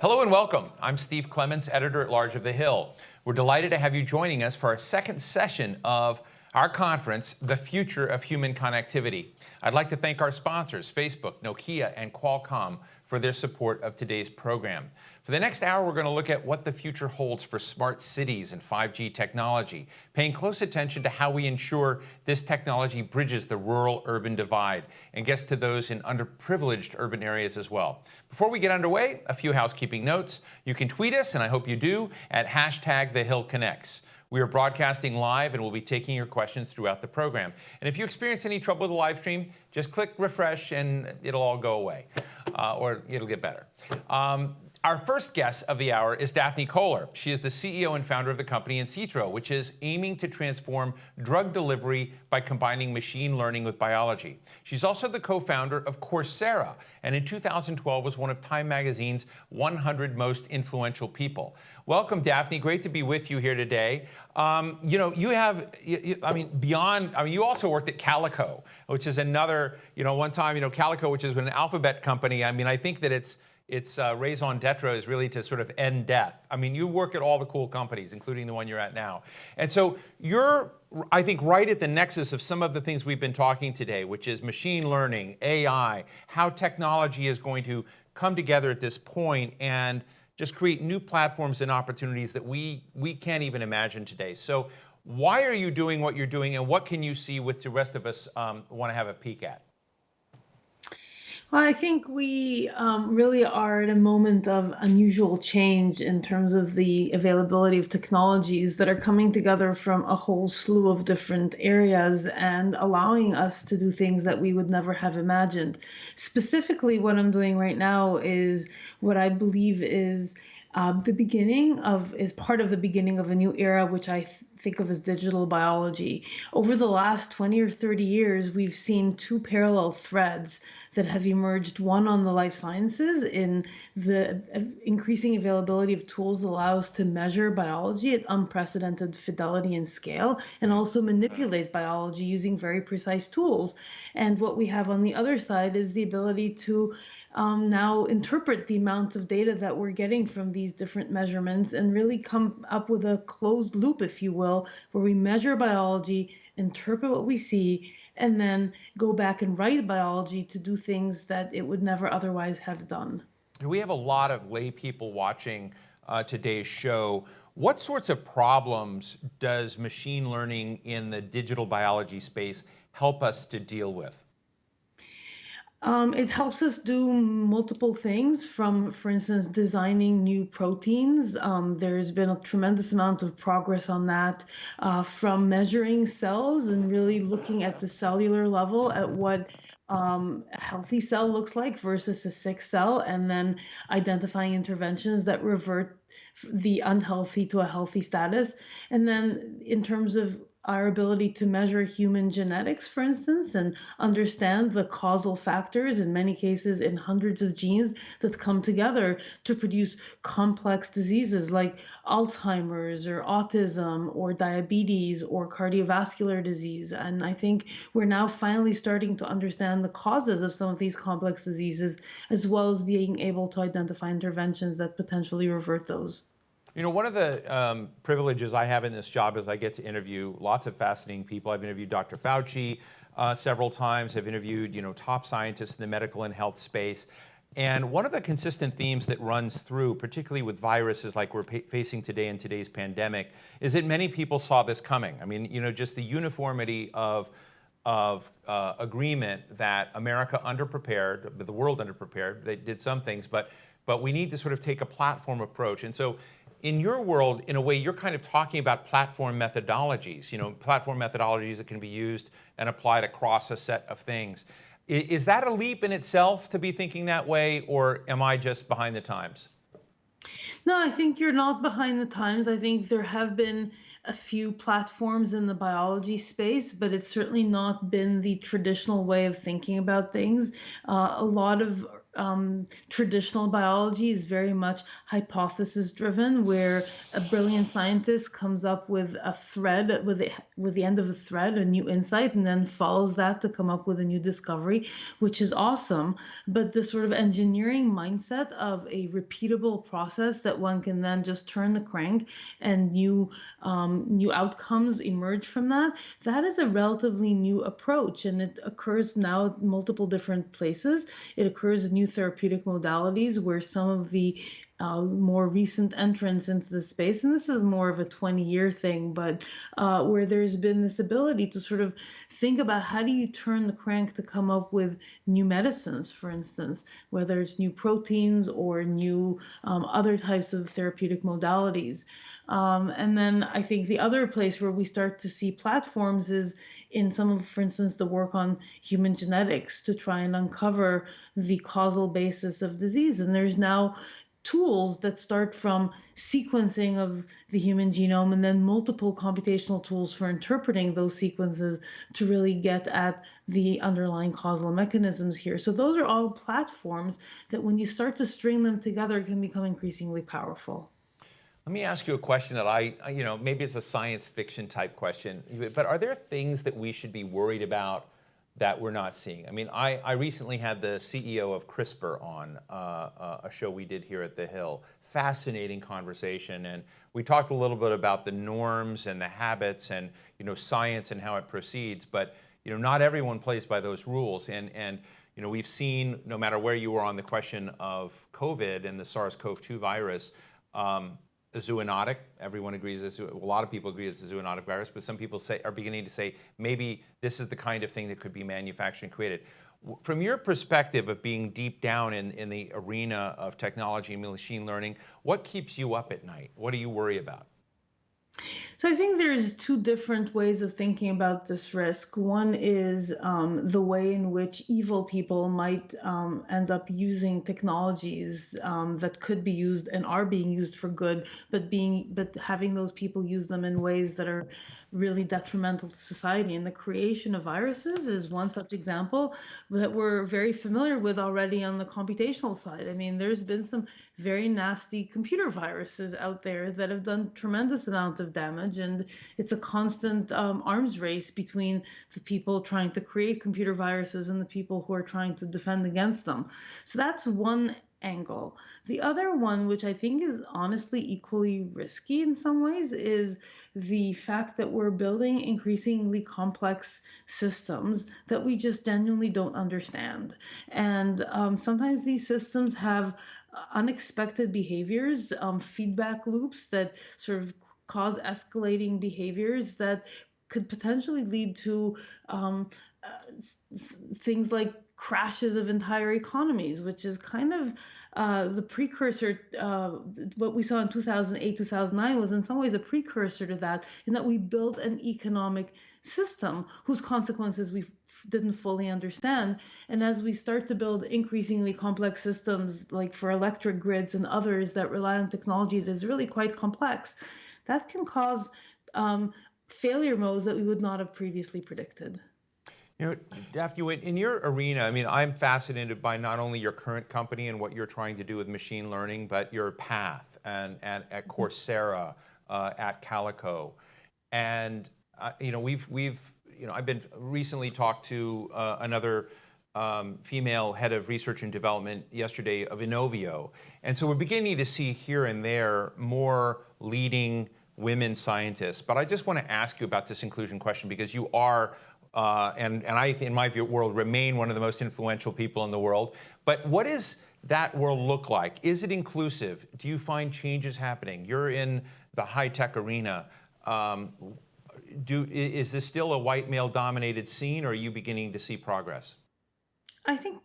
Hello and welcome. I'm Steve Clements, editor-at-large of The Hill. We're delighted to have you joining us for our second session of our conference, The Future of Human Connectivity. I'd like to thank our sponsors, Facebook, Nokia, and Qualcomm, for their support of today's program. For the next hour, we're going to look at what the future holds for smart cities and 5G technology, paying close attention to how we ensure this technology bridges the rural-urban divide and gets to those in underprivileged urban areas as well. Before we get underway, a few housekeeping notes. You can tweet us, and I hope you do, at #TheHillConnects. We are broadcasting live and we'll be taking your questions throughout the program. And if you experience any trouble with the live stream, just click refresh and it'll all go away, or it'll get better. Our first guest of the hour is Daphne Koller. She is the CEO and founder of the company Incitro, which is aiming to transform drug delivery by combining machine learning with biology. She's also the co-founder of Coursera, and in 2012 was one of Time Magazine's 100 most influential people. Welcome, Daphne. Great to be with you here today. You have, you also worked at Calico, which is another, one time, Calico, which is an alphabet company. I think that its raison d'etre is really to sort of end death. You work at all the cool companies, including the one you're at now. And so you're, I think, right at the nexus of some of the things we've been talking today, which is machine learning, AI, how technology is going to come together at this point and just create new platforms and opportunities that we can't even imagine today. So why are you doing what you're doing, and what can you see with the rest of us want to have a peek at? Well, I think we really are at a moment of unusual change in terms of the availability of technologies that are coming together from a whole slew of different areas and allowing us to do things that we would never have imagined. Specifically, what I'm doing right now is what I believe is part of the beginning of a new era, which I think of as digital biology. Over the last 20 or 30 years, we've seen two parallel threads that have emerged, one on the life sciences in the increasing availability of tools that allow us to measure biology at unprecedented fidelity and scale, and also manipulate biology using very precise tools. And what we have on the other side is the ability to now interpret the amount of data that we're getting from these different measurements and really come up with a closed loop, if you will, where we measure biology, interpret what we see, and then go back and write biology to do things that it would never otherwise have done. We have a lot of lay people watching today's show. What sorts of problems does machine learning in the digital biology space help us to deal with? It helps us do multiple things from, for instance, designing new proteins. There's been a tremendous amount of progress on that, from measuring cells and really looking at the cellular level at what a healthy cell looks like versus a sick cell, and then identifying interventions that revert the unhealthy to a healthy status. And then in terms of our ability to measure human genetics, for instance, and understand the causal factors, in many cases in hundreds of genes that come together to produce complex diseases like Alzheimer's or autism or diabetes or cardiovascular disease. And I think we're now finally starting to understand the causes of some of these complex diseases, as well as being able to identify interventions that potentially revert those. One of the privileges I have in this job is I get to interview lots of fascinating people. I've interviewed Dr. Fauci several times. I've interviewed, top scientists in the medical and health space. And one of the consistent themes that runs through, particularly with viruses like we're facing today in today's pandemic, is that many people saw this coming. Just the uniformity of agreement that America underprepared, the world underprepared. They did some things, but we need to sort of take a platform approach. And so in your world, in a way, you're kind of talking about platform methodologies, platform methodologies that can be used and applied across a set of things. Is that a leap in itself to be thinking that way, or am I just behind the times? No, I think you're not behind the times. I think there have been a few platforms in the biology space, but it's certainly not been the traditional way of thinking about things. A lot of traditional biology is very much hypothesis driven, where a brilliant scientist comes up with a thread, with the end of the thread, a new insight, and then follows that to come up with a new discovery, which is awesome. But the sort of engineering mindset of a repeatable process that one can then just turn the crank and new outcomes emerge from that, that is a relatively new approach, and it occurs now at multiple different places. It occurs in new therapeutic modalities where some of the more recent entrants into the space, and this is more of a 20-year thing, but where there's been this ability to sort of think about how do you turn the crank to come up with new medicines, for instance, whether it's new proteins or new other types of therapeutic modalities. And then I think the other place where we start to see platforms is in some of, for instance, the work on human genetics to try and uncover the causal basis of disease. And there's now tools that start from sequencing of the human genome and then multiple computational tools for interpreting those sequences to really get at the underlying causal mechanisms here. So those are all platforms that when you start to string them together can become increasingly powerful. Let me ask you a question that maybe it's a science fiction type question, but are there things that we should be worried about that we're not seeing? I mean, I recently had the CEO of CRISPR on a show we did here at The Hill. Fascinating conversation, and we talked a little bit about the norms and the habits and science and how it proceeds, but not everyone plays by those rules, and we've seen, no matter where you are on the question of COVID and the SARS-CoV-2 virus, the zoonotic, everyone agrees, a lot of people agree it's a zoonotic virus, but some people are beginning to say maybe this is the kind of thing that could be manufactured and created. From your perspective of being deep down in the arena of technology and machine learning, what keeps you up at night? What do you worry about? So I think there's two different ways of thinking about this risk. One is the way in which evil people might end up using technologies that could be used and are being used for good, but having those people use them in ways that are really detrimental to society. And the creation of viruses is one such example that we're very familiar with already on the computational side. I mean, there's been some very nasty computer viruses out there that have done tremendous amount of damage, and it's a constant arms race between the people trying to create computer viruses and the people who are trying to defend against them. So that's one angle. The other one, which I think is honestly equally risky in some ways, is the fact that we're building increasingly complex systems that we just genuinely don't understand. And sometimes these systems have unexpected behaviors, feedback loops that sort of cause escalating behaviors that could potentially lead to things like crashes of entire economies, which is kind of the precursor. What we saw in 2008, 2009 was in some ways a precursor to that, in that we built an economic system whose consequences we didn't fully understand. And as we start to build increasingly complex systems, like for electric grids and others that rely on technology that is really quite complex, that can cause failure modes that we would not have previously predicted. Daphne, in your arena, I mean, I'm fascinated by not only your current company and what you're trying to do with machine learning, but your path and at Coursera, at Calico, and I've been recently talked to another female head of research and development yesterday of Inovio, and so we're beginning to see here and there more leading women scientists. But I just want to ask you about this inclusion question, because you are. And I, in my world, remain one of the most influential people in the world. But what does that world look like? Is it inclusive? Do you find changes happening? You're in the high-tech arena. Is this still a white male-dominated scene, or are you beginning to see progress? I think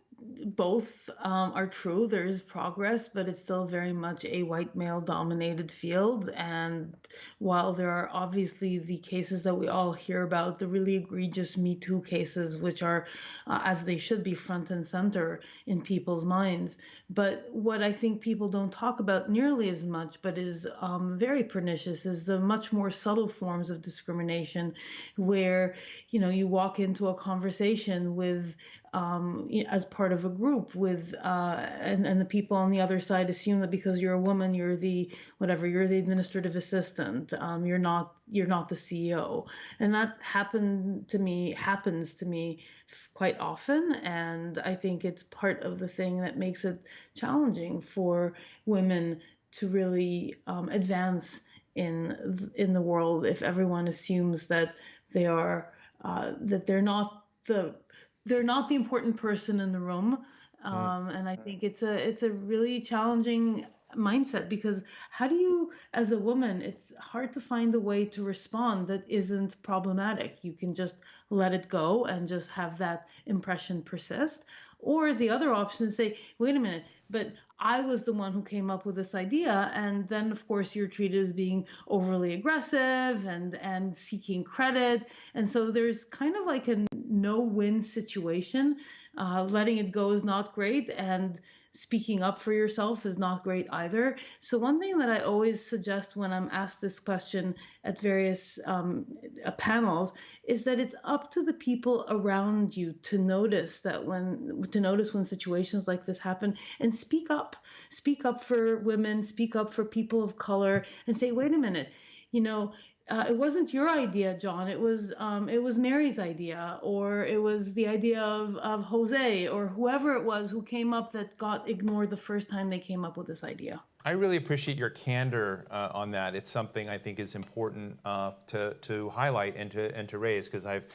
both are true. There is progress, but it's still very much a white male dominated field. And while there are obviously the cases that we all hear about, the really egregious Me Too cases, which are, as they should be, front and center in people's minds. But what I think people don't talk about nearly as much, but is very pernicious, is the much more subtle forms of discrimination, where you walk into a conversation with as part of a group with, and the people on the other side assume that because you're a woman, you're the whatever, you're the administrative assistant, you're not the CEO, and that happens to me quite often, and I think it's part of the thing that makes it challenging for women to really advance in the world if everyone assumes that they are that they're not the important person in the room. And I think it's a really challenging mindset, because how do you, as a woman, it's hard to find a way to respond that isn't problematic. You can just let it go and just have that impression persist. Or the other option is say, wait a minute, but I was the one who came up with this idea. And then, of course, you're treated as being overly aggressive and seeking credit. And so there's kind of like a no-win situation. Letting it go is not great, and speaking up for yourself is not great either. So one thing that I always suggest when I'm asked this question at various panels is that it's up to the people around you to notice when situations like this happen, and speak up. Speak up for women, speak up for people of color, and say, wait a minute, you know, it wasn't your idea, John. It was Mary's idea, or it was the idea of Jose, or whoever it was who came up that got ignored the first time they came up with this idea. I really appreciate your candor on that. It's something I think is important to highlight and to raise, because I've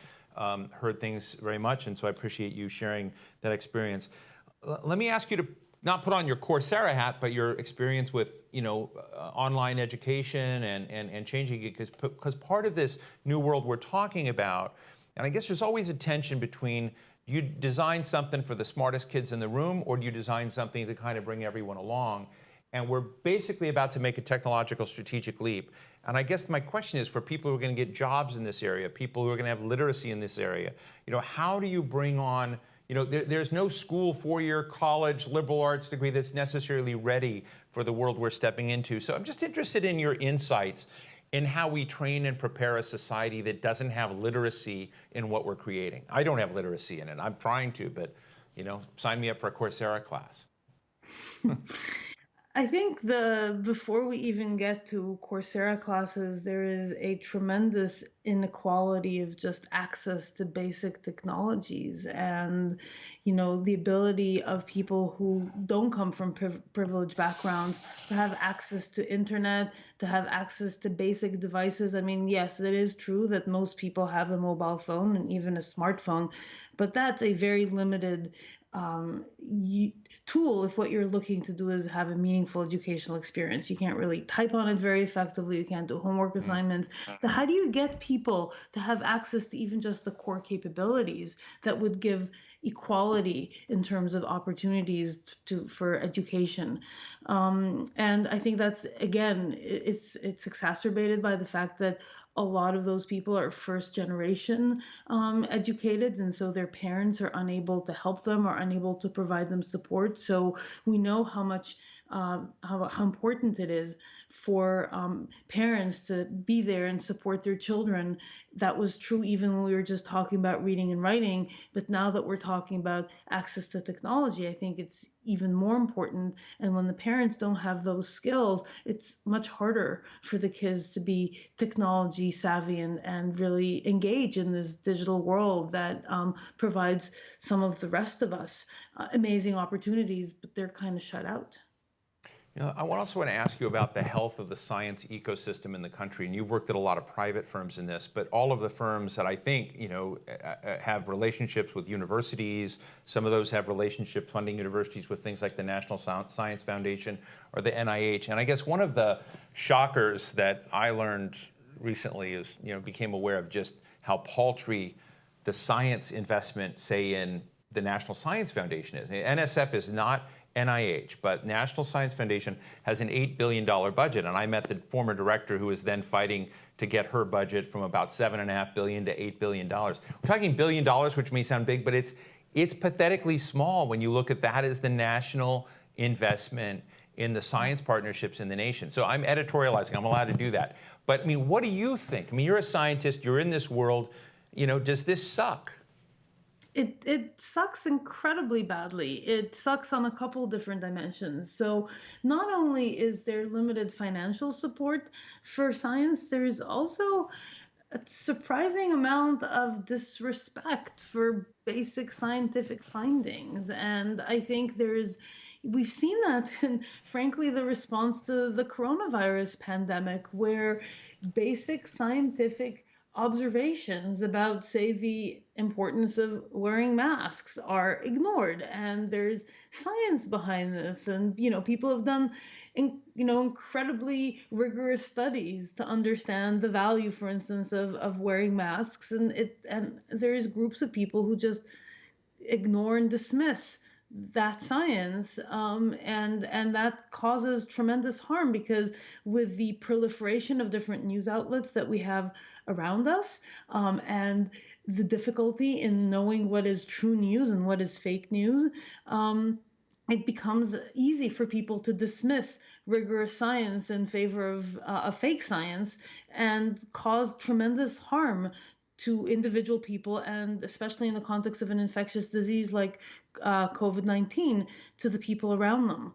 heard things very much, and so I appreciate you sharing that experience. Let me ask you to not put on your Coursera hat, but your experience with online education and changing it, because part of this new world we're talking about, and I guess there's always a tension between, do you design something for the smartest kids in the room, or do you design something to kind of bring everyone along? And we're basically about to make a technological strategic leap. And I guess my question is, for people who are going to get jobs in this area, people who are going to have literacy in this area, how do you bring on, there's no school, four-year college, liberal arts degree that's necessarily ready for the world we're stepping into. So I'm just interested in your insights in how we train and prepare a society that doesn't have literacy in what we're creating. I don't have literacy in it. I'm trying to, but, sign me up for a Coursera class. I think before we even get to Coursera classes, there is a tremendous inequality of just access to basic technologies, and the ability of people who don't come from privileged backgrounds to have access to internet, to have access to basic devices. I mean, yes, it is true that most people have a mobile phone and even a smartphone, but that's a very limited tool if what you're looking to do is have a meaningful educational experience. You can't really type on it very effectively. You can't do homework assignments. So how do you get people to have access to even just the core capabilities that would give equality in terms of opportunities for education? And I think that's, again, it's exacerbated by the fact that a lot of those people are first generation educated, and so their parents are unable to help them or unable to provide them support. So we know how much how important it is for parents to be there and support their children. That was true even when we were just talking about reading and writing, but now that we're talking about access to technology, I think it's even more important. And when the parents don't have those skills, it's much harder for the kids to be technology savvy and really engage in this digital world that provides some of the rest of us amazing opportunities, but they're kind of shut out. I also want to ask you about the health of the science ecosystem in the country. And you've worked at a lot of private firms in this, but all of the firms that I think, have relationships with universities, some of those have relationship funding universities with things like the National Science Foundation or the NIH. And I guess one of the shockers that I learned recently is, became aware of just how paltry the science investment, say, in the National Science Foundation is. NSF is not NIH, but National Science Foundation has an $8 billion budget, and I met the former director who was then fighting to get her budget from about $7.5 billion to $8 billion. We're talking $1 billion, which may sound big, but it's pathetically small when you look at that as the national investment in the science partnerships in the nation. So I'm editorializing, I'm allowed to do that. But what do you think? You're a scientist, you're in this world, does this suck? it sucks incredibly badly. It sucks on a couple different dimensions. So not only is there limited financial support for science, there's also a surprising amount of disrespect for basic scientific findings. And I think we've seen that in, frankly, the response to the coronavirus pandemic, where basic scientific observations about, say, the importance of wearing masks are ignored, and there's science behind this. And people have done incredibly rigorous studies to understand the value, for instance, of wearing masks, and there's groups of people who just ignore and dismiss that science, and that causes tremendous harm, because with the proliferation of different news outlets that we have around us, and the difficulty in knowing what is true news and what is fake news, it becomes easy for people to dismiss rigorous science in favor of a fake science, and cause tremendous harm to individual people, and especially in the context of an infectious disease like COVID-19, to the people around them.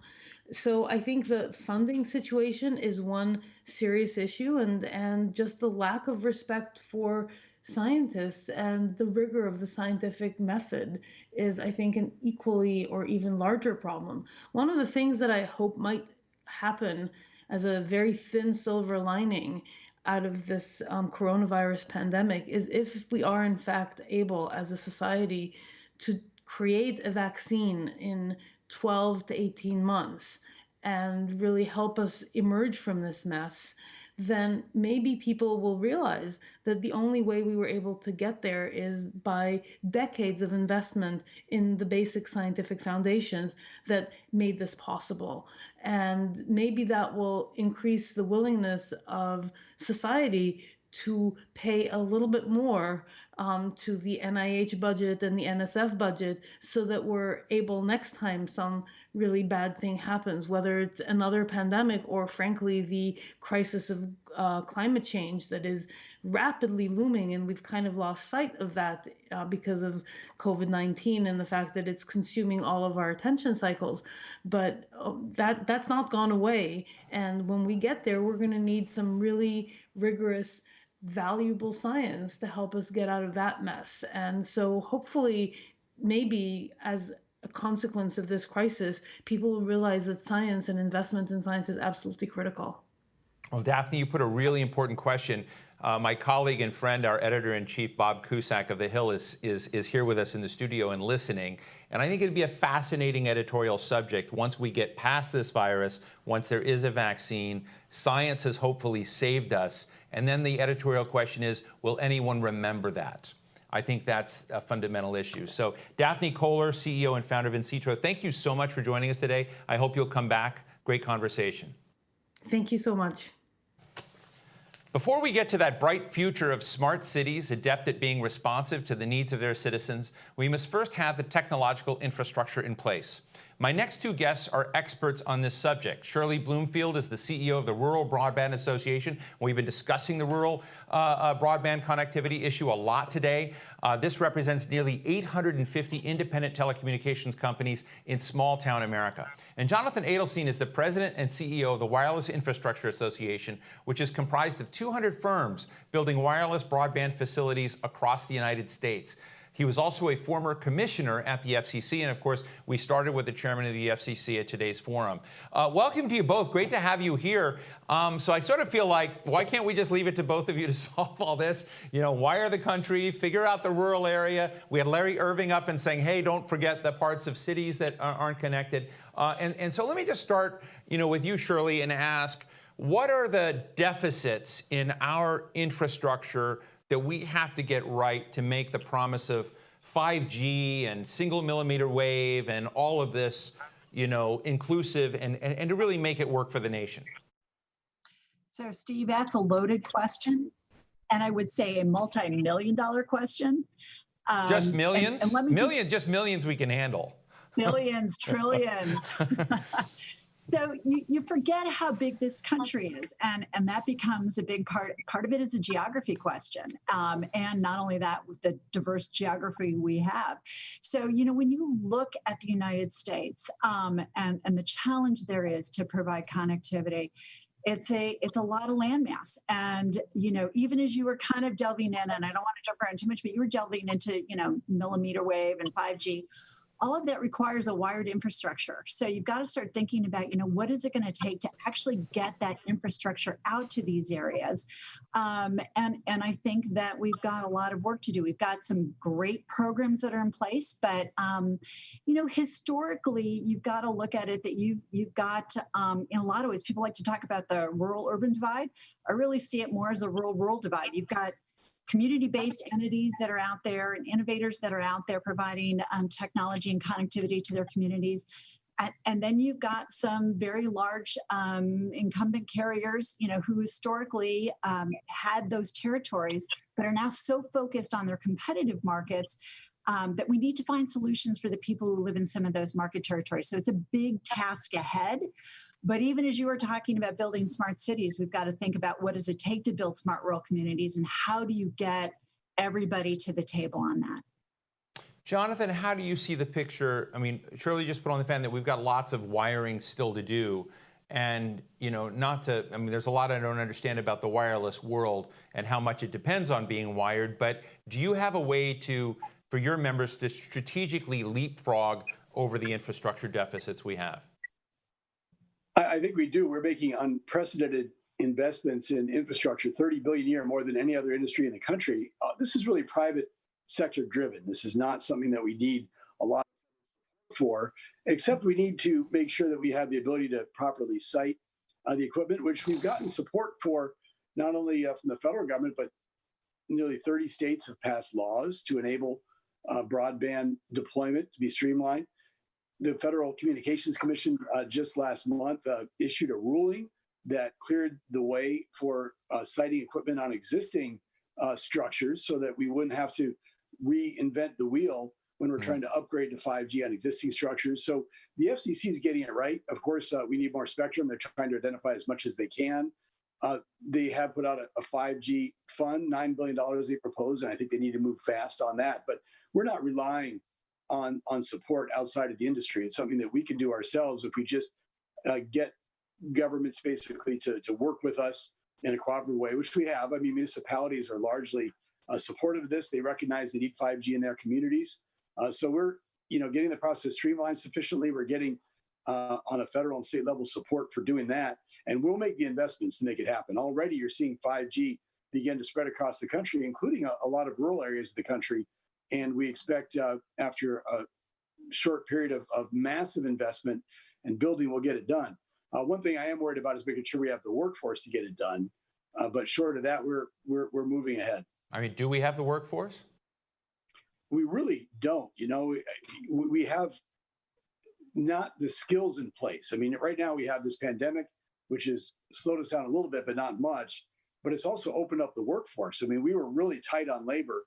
So I think the funding situation is one serious issue, and just the lack of respect for scientists and the rigor of the scientific method is, I think, an equally or even larger problem. One of the things that I hope might happen as a very thin silver lining out of this coronavirus pandemic is if we are in fact able as a society to create a vaccine in 12 to 18 months and really help us emerge from this mess, then maybe people will realize that the only way we were able to get there is by decades of investment in the basic scientific foundations that made this possible. And maybe that will increase the willingness of society to pay a little bit more to the NIH budget and the NSF budget, so that we're able, next time some really bad thing happens, whether it's another pandemic or, frankly, the crisis of climate change that is rapidly looming, and we've kind of lost sight of that because of COVID-19 and the fact that it's consuming all of our attention cycles. But that's not gone away. And when we get there, we're going to need some really rigorous, valuable science to help us get out of that mess. And so hopefully, maybe as a consequence of this crisis, people will realize that science and investment in science is absolutely critical. Well, Daphne, you put a really important question. My colleague and friend, our editor-in-chief, Bob Cusack of The Hill, is here with us in the studio and listening. And I think it'd be a fascinating editorial subject once we get past this virus, once there is a vaccine. Science has hopefully saved us. And then the editorial question is, will anyone remember that? I think that's a fundamental issue. So Daphne Koller, CEO and founder of InCitro, thank you so much for joining us today. I hope you'll come back. Great conversation. Thank you so much. Before we get to that bright future of smart cities adept at being responsive to the needs of their citizens, we must first have the technological infrastructure in place. My next two guests are experts on this subject. Shirley Bloomfield is the CEO of the Rural Broadband Association. We've been discussing the rural broadband connectivity issue a lot today. This represents nearly 850 independent telecommunications companies in small-town America. And Jonathan Adelstein is the president and CEO of the Wireless Infrastructure Association, which is comprised of 200 firms building wireless broadband facilities across the United States. He was also a former commissioner at the FCC, and of course, we started with the chairman of the FCC at today's forum. Welcome to you both. Great to have you here. So I sort of feel like, why can't we just leave it to both of you to solve all this? You know, wire the country, figure out the rural area. We had Larry Irving up and saying, hey, don't forget the parts of cities that aren't connected. And so let me just start, with you, Shirley, and ask, what are the deficits in our infrastructure that we have to get right to make the promise of 5G and single millimeter wave and all of this, inclusive and to really make it work for the nation? So, Steve, that's a loaded question. And I would say a multi-million-dollar question. Just millions? And let me just millions we can handle. Billions, trillions. So you forget how big this country is, and that becomes a big part. Part of it is a geography question, and not only that, with the diverse geography we have. So when you look at the United States, and the challenge there is to provide connectivity, it's a lot of landmass. And even as you were kind of delving in, and I don't want to jump around too much, but you were delving into millimeter wave and 5G. All of that requires a wired infrastructure. So you've got to start thinking about, what is it going to take to actually get that infrastructure out to these areas? And I think that we've got a lot of work to do. We've got some great programs that are in place, but historically, you've got to look at it that you've got in a lot of ways. People like to talk about the rural-urban divide. I really see it more as a rural-rural divide. You've got community-based entities that are out there and innovators that are out there providing technology and connectivity to their communities. And then you've got some very large incumbent carriers, who historically had those territories, but are now so focused on their competitive markets that we need to find solutions for the people who live in some of those market territories. So it's a big task ahead. But even as you were talking about building smart cities, we've got to think about what does it take to build smart rural communities, and how do you get everybody to the table on that? Jonathan, how do you see the picture? I mean, Shirley just put on the fan that we've got lots of wiring still to do. And, there's a lot I don't understand about the wireless world and how much it depends on being wired. But do you have a way for your members to strategically leapfrog over the infrastructure deficits we have? I think we do. We're making unprecedented investments in infrastructure, 30 billion a year, more than any other industry in the country. This is really private sector driven. This is not something that we need a lot for, except we need to make sure that we have the ability to properly site the equipment, which we've gotten support for, not only from the federal government, but nearly 30 states have passed laws to enable broadband deployment to be streamlined. The Federal Communications Commission just last month issued a ruling that cleared the way for siting equipment on existing structures, so that we wouldn't have to reinvent the wheel when we're trying to upgrade to 5G on existing structures. So the FCC is getting it right. Of course, we need more spectrum. They're trying to identify as much as they can. They have put out a 5G fund, $9 billion they proposed, and I think they need to move fast on that. But we're not relying on support outside of the industry. It's something that we can do ourselves if we just get governments basically to work with us in a cooperative way, which we have. I mean, municipalities are largely supportive of this. They recognize they need 5G in their communities. So we're getting the process streamlined sufficiently. We're getting on a federal and state level support for doing that. And we'll make the investments to make it happen. Already you're seeing 5G begin to spread across the country, including a lot of rural areas of the country. And we expect after a short period of massive investment and building, we'll get it done. One thing I am worried about is making sure we have the workforce to get it done. But short of that, we're moving ahead. I mean, do we have the workforce? We really don't. We have not the skills in place. I mean, right now we have this pandemic, which has slowed us down a little bit, but not much. But it's also opened up the workforce. I mean, we were really tight on labor.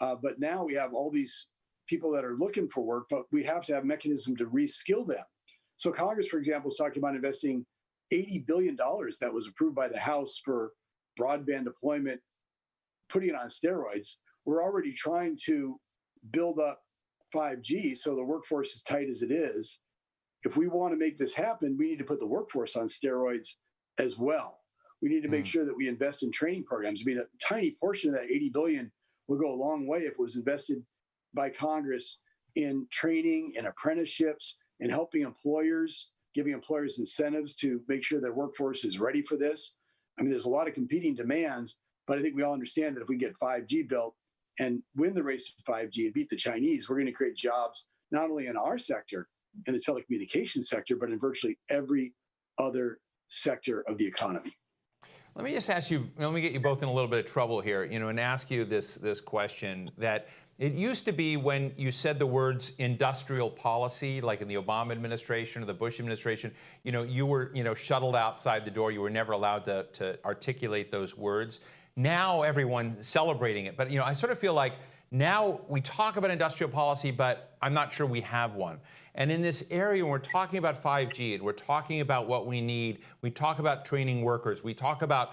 But now we have all these people that are looking for work, but we have to have mechanism to reskill them. So Congress, for example, is talking about investing $80 billion that was approved by the House for broadband deployment, putting it on steroids. We're already trying to build up 5G, so the workforce is tight as it is. If we want to make this happen, we need to put the workforce on steroids as well. We need to make sure that we invest in training programs. I mean, a tiny portion of that $80 billion will go a long way if it was invested by Congress in training and apprenticeships and helping employers, giving employers incentives to make sure their workforce is ready for this. I mean, there's a lot of competing demands, but I think we all understand that if we get 5G built and win the race to 5G and beat the Chinese, we're going to create jobs not only in our sector, in the telecommunications sector, but in virtually every other sector of the economy. Let me just ask you, let me get you both in a little bit of trouble here, and ask you this question, that it used to be when you said the words industrial policy, like in the Obama administration or the Bush administration, you were, shuttled outside the door. You were never allowed to articulate those words. Now everyone's celebrating it. But, I sort of feel like Now we talk about industrial policy, but I'm not sure we have one. And in this area, when we're talking about 5G and we're talking about what we need, we talk about training workers, we talk about,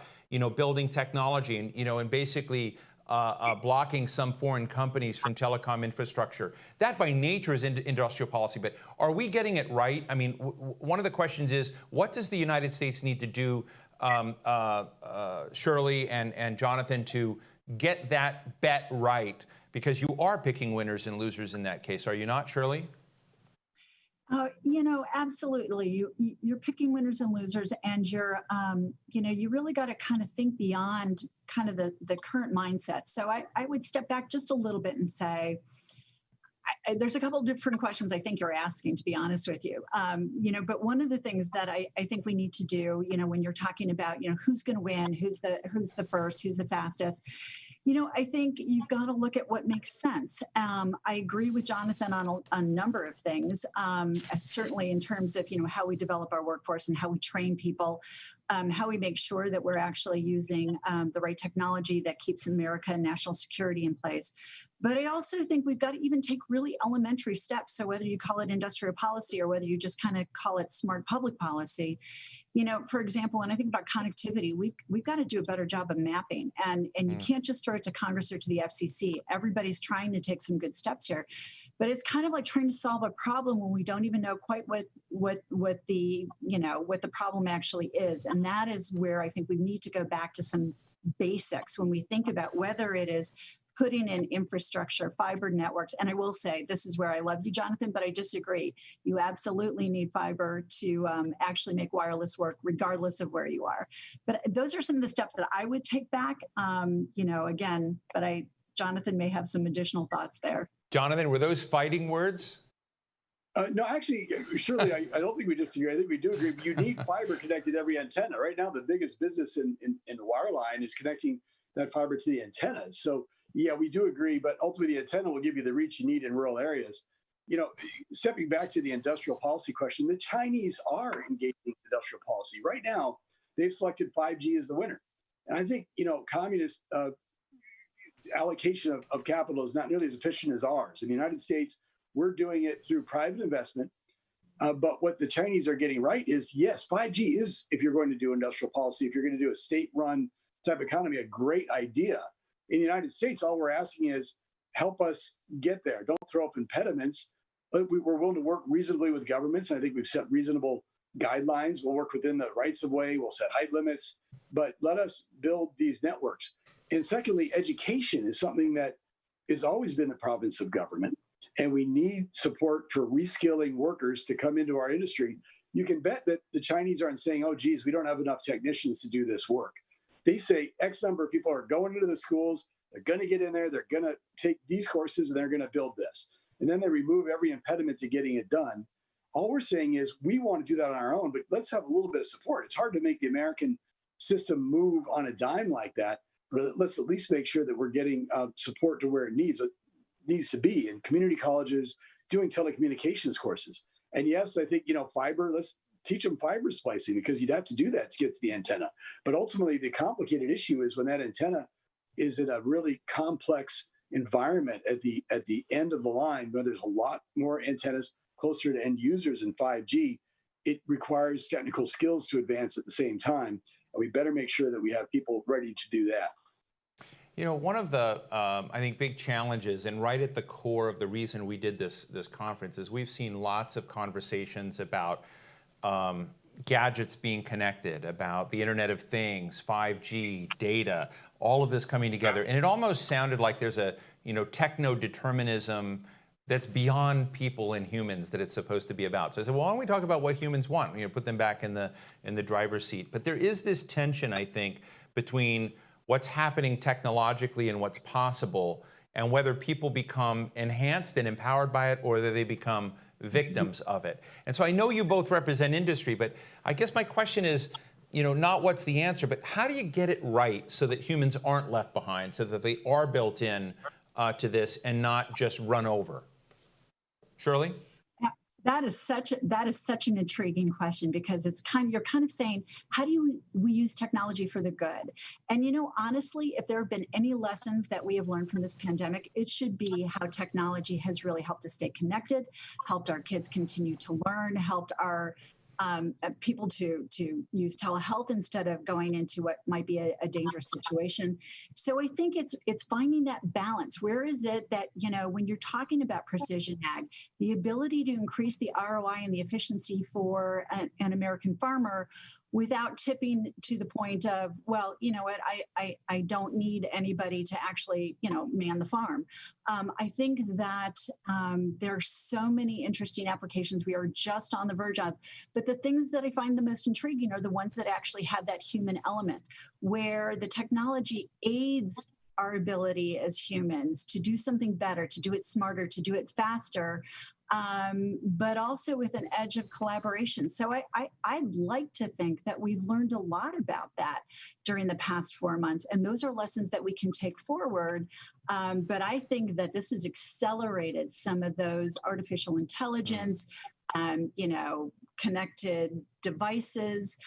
building technology and, and basically blocking some foreign companies from telecom infrastructure. That by nature is industrial policy, but are we getting it right? I mean, one of the questions is, what does the United States need to do, Shirley and Jonathan, to get that bet right? Because you are picking winners and losers in that case, are you not, Shirley? Absolutely. You're picking winners and losers, and you really got to kind of think beyond kind of the current mindset. So I would step back just a little bit and say, there's a couple of different questions I think you're asking, to be honest with you. But one of the things that I think we need to do, when you're talking about, who's going to win, who's the first, who's the fastest, I think you've got to look at what makes sense. I agree with Jonathan on a number of things, certainly in terms of, how we develop our workforce and how we train people, how we make sure that we're actually using the right technology that keeps America and national security in place. But I also think we've got to even take really elementary steps. So whether you call it industrial policy or whether you just kind of call it smart public policy, for example, when I think about connectivity, we've got to do a better job of mapping, and you can't just throw it to Congress or to the FCC. Everybody's trying to take some good steps here, but it's kind of like trying to solve a problem when we don't even know quite what the problem actually is. And that is where I think we need to go back to some basics when we think about whether it is putting in infrastructure, fiber networks. And I will say, this is where I love you, Jonathan, but I disagree. You absolutely need fiber to actually make wireless work, regardless of where you are. But those are some of the steps that I would take back, again, but Jonathan may have some additional thoughts there. Jonathan, were those fighting words? No, actually, surely I don't think we disagree. I think we do agree. You need fiber connected to every antenna. Right now, the biggest business in wireline is connecting that fiber to the antennas. So yeah, we do agree, but ultimately the antenna will give you the reach you need in rural areas. Stepping back to the industrial policy question, the Chinese are engaging in industrial policy. Right now, they've selected 5G as the winner. And I think, communist allocation of capital is not nearly as efficient as ours. In the United States, we're doing it through private investment. But what the Chinese are getting right is, yes, 5G is, if you're going to do industrial policy, if you're going to do a state-run type economy, a great idea. In the United States, all we're asking is help us get there. Don't throw up impediments. We're willing to work reasonably with governments. And I think we've set reasonable guidelines. We'll work within the rights of way. We'll set height limits, but let us build these networks. And secondly, education is something that has always been the province of government. And we need support for reskilling workers to come into our industry. You can bet that the Chinese aren't saying, oh, geez, we don't have enough technicians to do this work. They say X number of people are going into the schools, they're going to get in there, they're going to take these courses, and they're going to build this. And then they remove every impediment to getting it done. All we're saying is we want to do that on our own, but let's have a little bit of support. It's hard to make the American system move on a dime like that, but let's at least make sure that we're getting support to where it needs to be in community colleges, doing telecommunications courses. And yes, I think, fiber, let's teach them fiber splicing, because you'd have to do that to get to the antenna. But ultimately, the complicated issue is when that antenna is in a really complex environment at the end of the line, where there's a lot more antennas closer to end users in 5G, it requires technical skills to advance at the same time. And we better make sure that we have people ready to do that. One of the, I think, big challenges, and right at the core of the reason we did this conference, is we've seen lots of conversations about gadgets being connected, about the Internet of Things, 5G, data, all of this coming together. And it almost sounded like there's a, techno-determinism that's beyond people and humans that it's supposed to be about. So I said, well, why don't we talk about what humans want? Put them back in the driver's seat. But there is this tension, I think, between what's happening technologically and what's possible, and whether people become enhanced and empowered by it, or whether they become victims of it. And so I know you both represent industry, but I guess my question is, not what's the answer, but how do you get it right so that humans aren't left behind, so that they are built in to this and not just run over? Shirley? That is such an intriguing question, because you're kind of saying, how do we use technology for the good? And honestly, if there have been any lessons that we have learned from this pandemic, it should be how technology has really helped us stay connected, helped our kids continue to learn, helped our people to use telehealth instead of going into what might be a dangerous situation. So I think it's finding that balance. Where is it that, when you're talking about precision ag, the ability to increase the ROI and the efficiency for an American farmer without tipping to the point of, well, you know what, I don't need anybody to actually, man the farm. I think that there are so many interesting applications we are just on the verge of. But the things that I find the most intriguing are the ones that actually have that human element, where the technology aids our ability as humans to do something better, to do it smarter, to do it faster, but also with an edge of collaboration. So I'd like to think that we've learned a lot about that during the past 4 months, and those are lessons that we can take forward. But I think that this has accelerated some of those artificial intelligence, connected devices,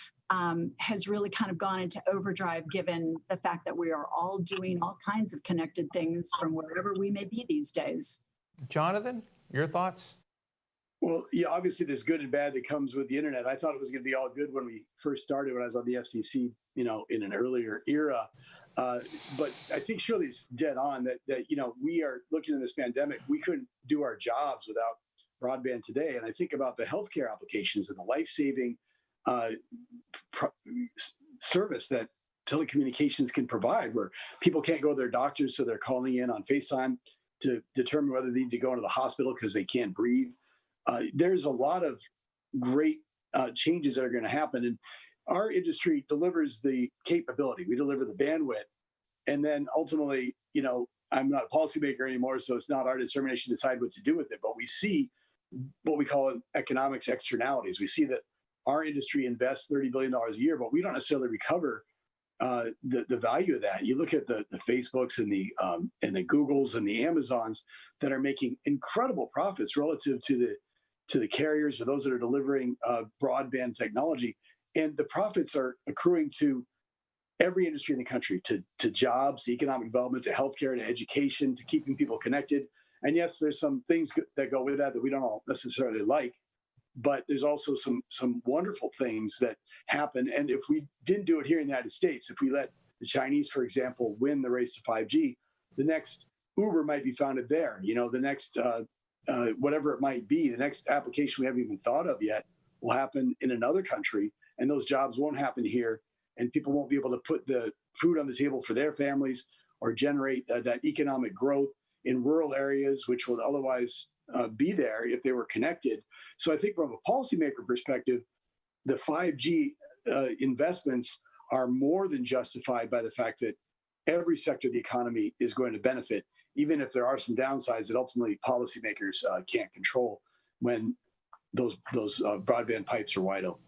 has really kind of gone into overdrive, given the fact that we are all doing all kinds of connected things from wherever we may be these days. Jonathan, your thoughts? Well, yeah, obviously there's good and bad that comes with the internet. I thought it was going to be all good when we first started, when I was on the FCC, in an earlier era. But I think surely it's dead on that we are looking at this pandemic. We couldn't do our jobs without broadband today. And I think about the healthcare applications and the life-saving service that telecommunications can provide, where people can't go to their doctors, so they're calling in on FaceTime to determine whether they need to go into the hospital because they can't breathe. There's a lot of great changes that are going to happen, and our industry delivers the capability. We deliver the bandwidth, and then ultimately, I'm not a policymaker anymore, so it's not our determination to decide what to do with it. But we see what we call economics externalities. We see that our industry invests $30 billion a year, but we don't necessarily recover the value of that. You look at the Facebooks and the Googles and the Amazons that are making incredible profits relative to the carriers or those that are delivering broadband technology, and the profits are accruing to every industry in the country, to jobs, to economic development, to healthcare, to education, to keeping people connected. And yes, there's some things that go with that we don't all necessarily like, but there's also some wonderful things that happen. And if we didn't do it here in the United States, if we let the Chinese, for example, win the race to 5G, the next Uber might be founded there. The next whatever it might be, the next application we haven't even thought of yet will happen in another country, and those jobs won't happen here, and people won't be able to put the food on the table for their families or generate that economic growth in rural areas, which would otherwise be there if they were connected. So I think from a policymaker perspective, the 5G investments are more than justified by the fact that every sector of the economy is going to benefit, even if there are some downsides that ultimately policymakers can't control when those broadband pipes are wide open.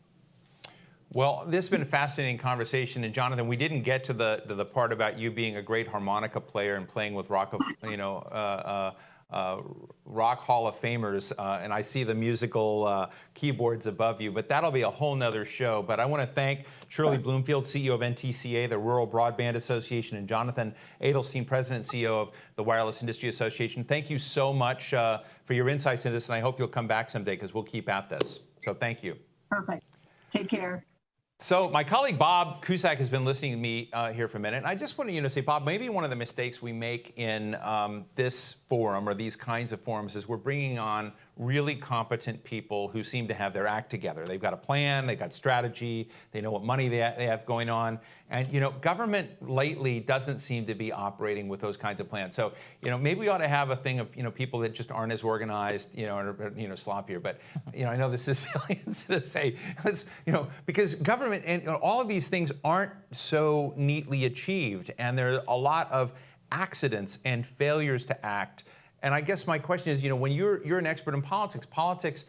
Well, this has been a fascinating conversation, and Jonathan, we didn't get to the part about you being a great harmonica player and playing with rock Hall of Famers, and I see the musical keyboards above you, but that'll be a whole nother show. But I want to thank Shirley Bloomfield, CEO of NTCA, the Rural Broadband Association, and Jonathan Adelstein, President and CEO of the Wireless Industry Association. Thank you so much for your insights into this, and I hope you'll come back someday, because we'll keep at this. So thank you. Perfect. Take care. So my colleague Bob Cusack has been listening to me here for a minute. And I just want to say, Bob, maybe one of the mistakes we make in this forum or these kinds of forums is we're bringing on really competent people who seem to have their act together. They've got a plan, they've got strategy, they know what money they have going on. And government lately doesn't seem to be operating with those kinds of plans. So maybe we ought to have a thing of people that just aren't as organized, or sloppier. But I know this is silly to say, because government and all of these things aren't so neatly achieved, and there are a lot of accidents and failures to act. And I guess my question is, when you're an expert in politics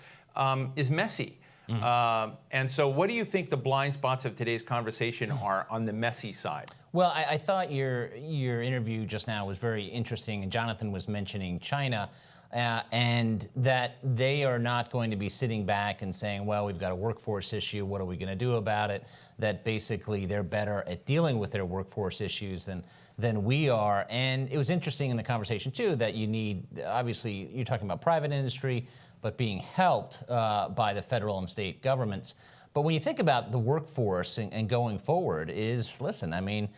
is messy. And so what do you think the blind spots of today's conversation are on the messy side? Well, I thought your interview just now was very interesting, and Jonathan was mentioning China. and that they are not going to be sitting back and saying, well, we've got a workforce issue, what are we going to do about it? That basically they're better at dealing with their workforce issues than we are. And it was interesting in the conversation, too, that you need, obviously, you're talking about private industry, but being helped by the federal and state governments. But when you think about the workforce and going forward is, listen, I mean,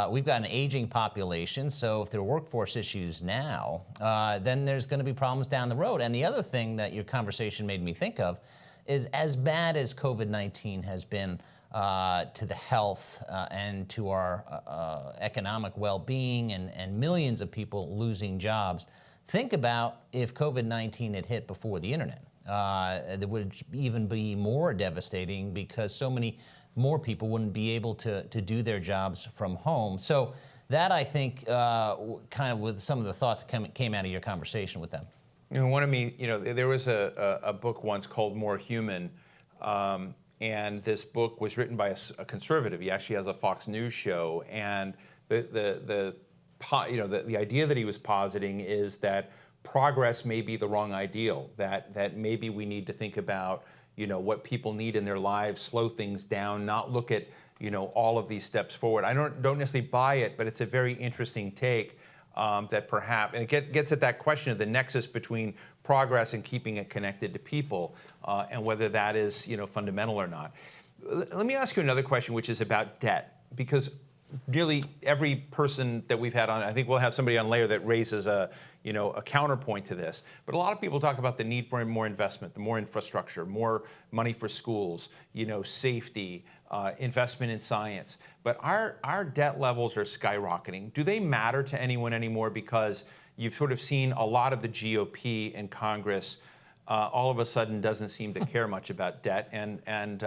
we've got an aging population, so if there are workforce issues now, then there's going to be problems down the road. And the other thing that your conversation made me think of is as bad as COVID-19 has been to the health and to our economic well-being and millions of people losing jobs, think about if COVID-19 had hit before the internet. That would even be more devastating because so many more people wouldn't be able to do their jobs from home. So that, I think, kind of with some of the thoughts that came out of your conversation with them. You know, there was a book once called More Human, and this book was written by a conservative. He actually has a Fox News show, and the idea that he was positing is that progress may be the wrong ideal, that maybe we need to think about, you know, what people need in their lives, slow things down, not look at, you know, all of these steps forward. I don't necessarily buy it, but it's a very interesting take that perhaps, and it gets at that question of the nexus between progress and keeping it connected to people, and whether that is, you know, fundamental or not. Let me ask you another question, which is about debt, because nearly every person that we've had on, I think we'll have somebody on later that raises a counterpoint to this. But a lot of people talk about the need for more investment, the more infrastructure, more money for schools, you know, safety, investment in science. But our debt levels are skyrocketing. Do they matter to anyone anymore? Because you've sort of seen a lot of the GOP in Congress all of a sudden doesn't seem to care much about debt, and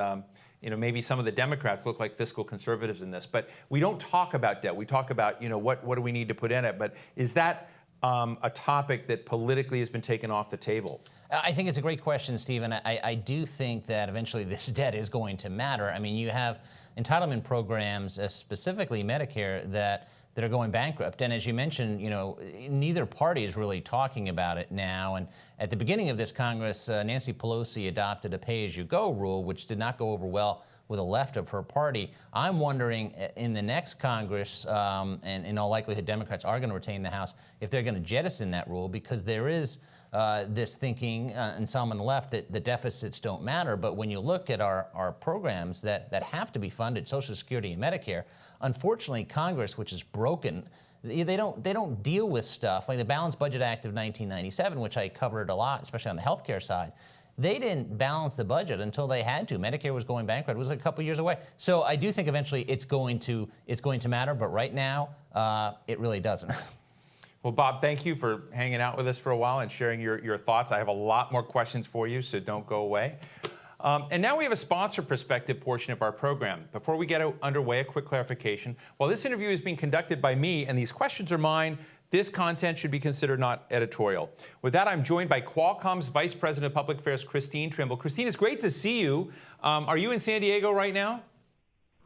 you know, maybe some of the Democrats look like fiscal conservatives in this, but we don't talk about debt. We talk about, you know, what do we need to put in it? But is that a topic that politically has been taken off the table? I think it's a great question, Stephen. I do think that eventually this debt is going to matter. I mean, you have entitlement programs, specifically Medicare, that are going bankrupt. And as you mentioned, you know, neither party is really talking about it now. And at the beginning of this Congress, Nancy Pelosi adopted a pay-as-you-go rule, which did not go over well with the left of her party. I'm wondering in the next Congress, and in all likelihood Democrats are going to retain the House, if they're going to jettison that rule, because there is this thinking, and some on the left, that the deficits don't matter. But when you look at our programs that have to be funded, Social Security and Medicare, unfortunately Congress, which is broken, they don't deal with stuff like the Balanced Budget Act of 1997, which I covered a lot, especially on the healthcare side. They didn't balance the budget until they had to. Medicare was going bankrupt. It was a couple years away. So I do think eventually it's going to matter, but right now it really doesn't. Well, Bob, thank you for hanging out with us for a while and sharing your thoughts. I have a lot more questions for you, so don't go away. And now we have a sponsor perspective portion of our program. Before we get underway, a quick clarification. While this interview is being conducted by me and these questions are mine, this content should be considered not editorial. With that, I'm joined by Qualcomm's Vice President of Public Affairs, Christine Trimble. Christine, it's great to see you. Are you in San Diego right now?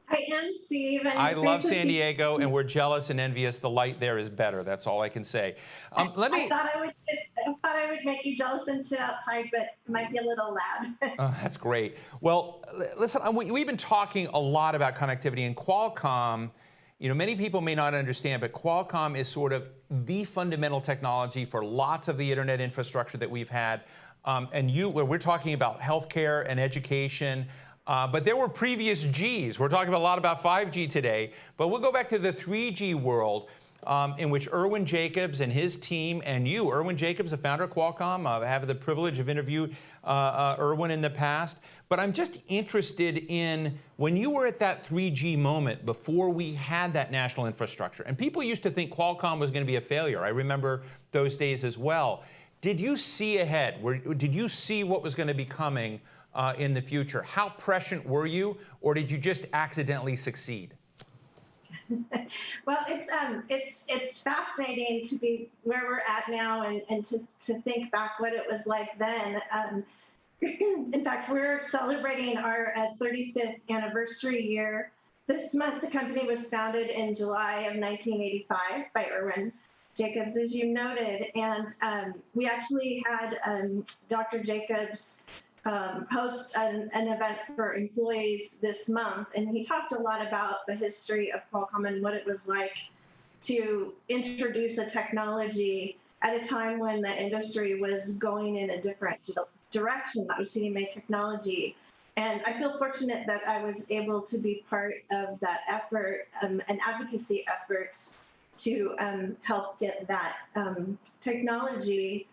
I am, Steve. And I love San Diego, and we're jealous and envious. The light there is better. That's all I can say. I thought I would make you jealous and sit outside, but it might be a little loud. That's great. Well, listen, we've been talking a lot about connectivity, and Qualcomm, you know, many people may not understand, but Qualcomm is sort of the fundamental technology for lots of the internet infrastructure that we've had. We're talking about healthcare and education. But there were previous Gs. We're talking a lot about 5G today, but we'll go back to the 3G world in which Irwin Jacobs and his team, and you, Irwin Jacobs, the founder of Qualcomm, I have the privilege of interviewing Irwin in the past. But I'm just interested in when you were at that 3G moment before we had that national infrastructure, and people used to think Qualcomm was going to be a failure. I remember those days as well. Did you see ahead? Did you see what was going to be coming in the future? How prescient were you, or did you just accidentally succeed? Well, it's fascinating to be where we're at now and to think back what it was like then. In fact, we're celebrating our 35th anniversary year. This month, the company was founded in July of 1985 by Irwin. Jacobs, as you noted, and we actually had Dr. Jacobs host an event for employees this month, and he talked a lot about the history of Qualcomm and what it was like to introduce a technology at a time when the industry was going in a different direction, that was CDMA technology. And I feel fortunate that I was able to be part of that effort and advocacy efforts to help get that technology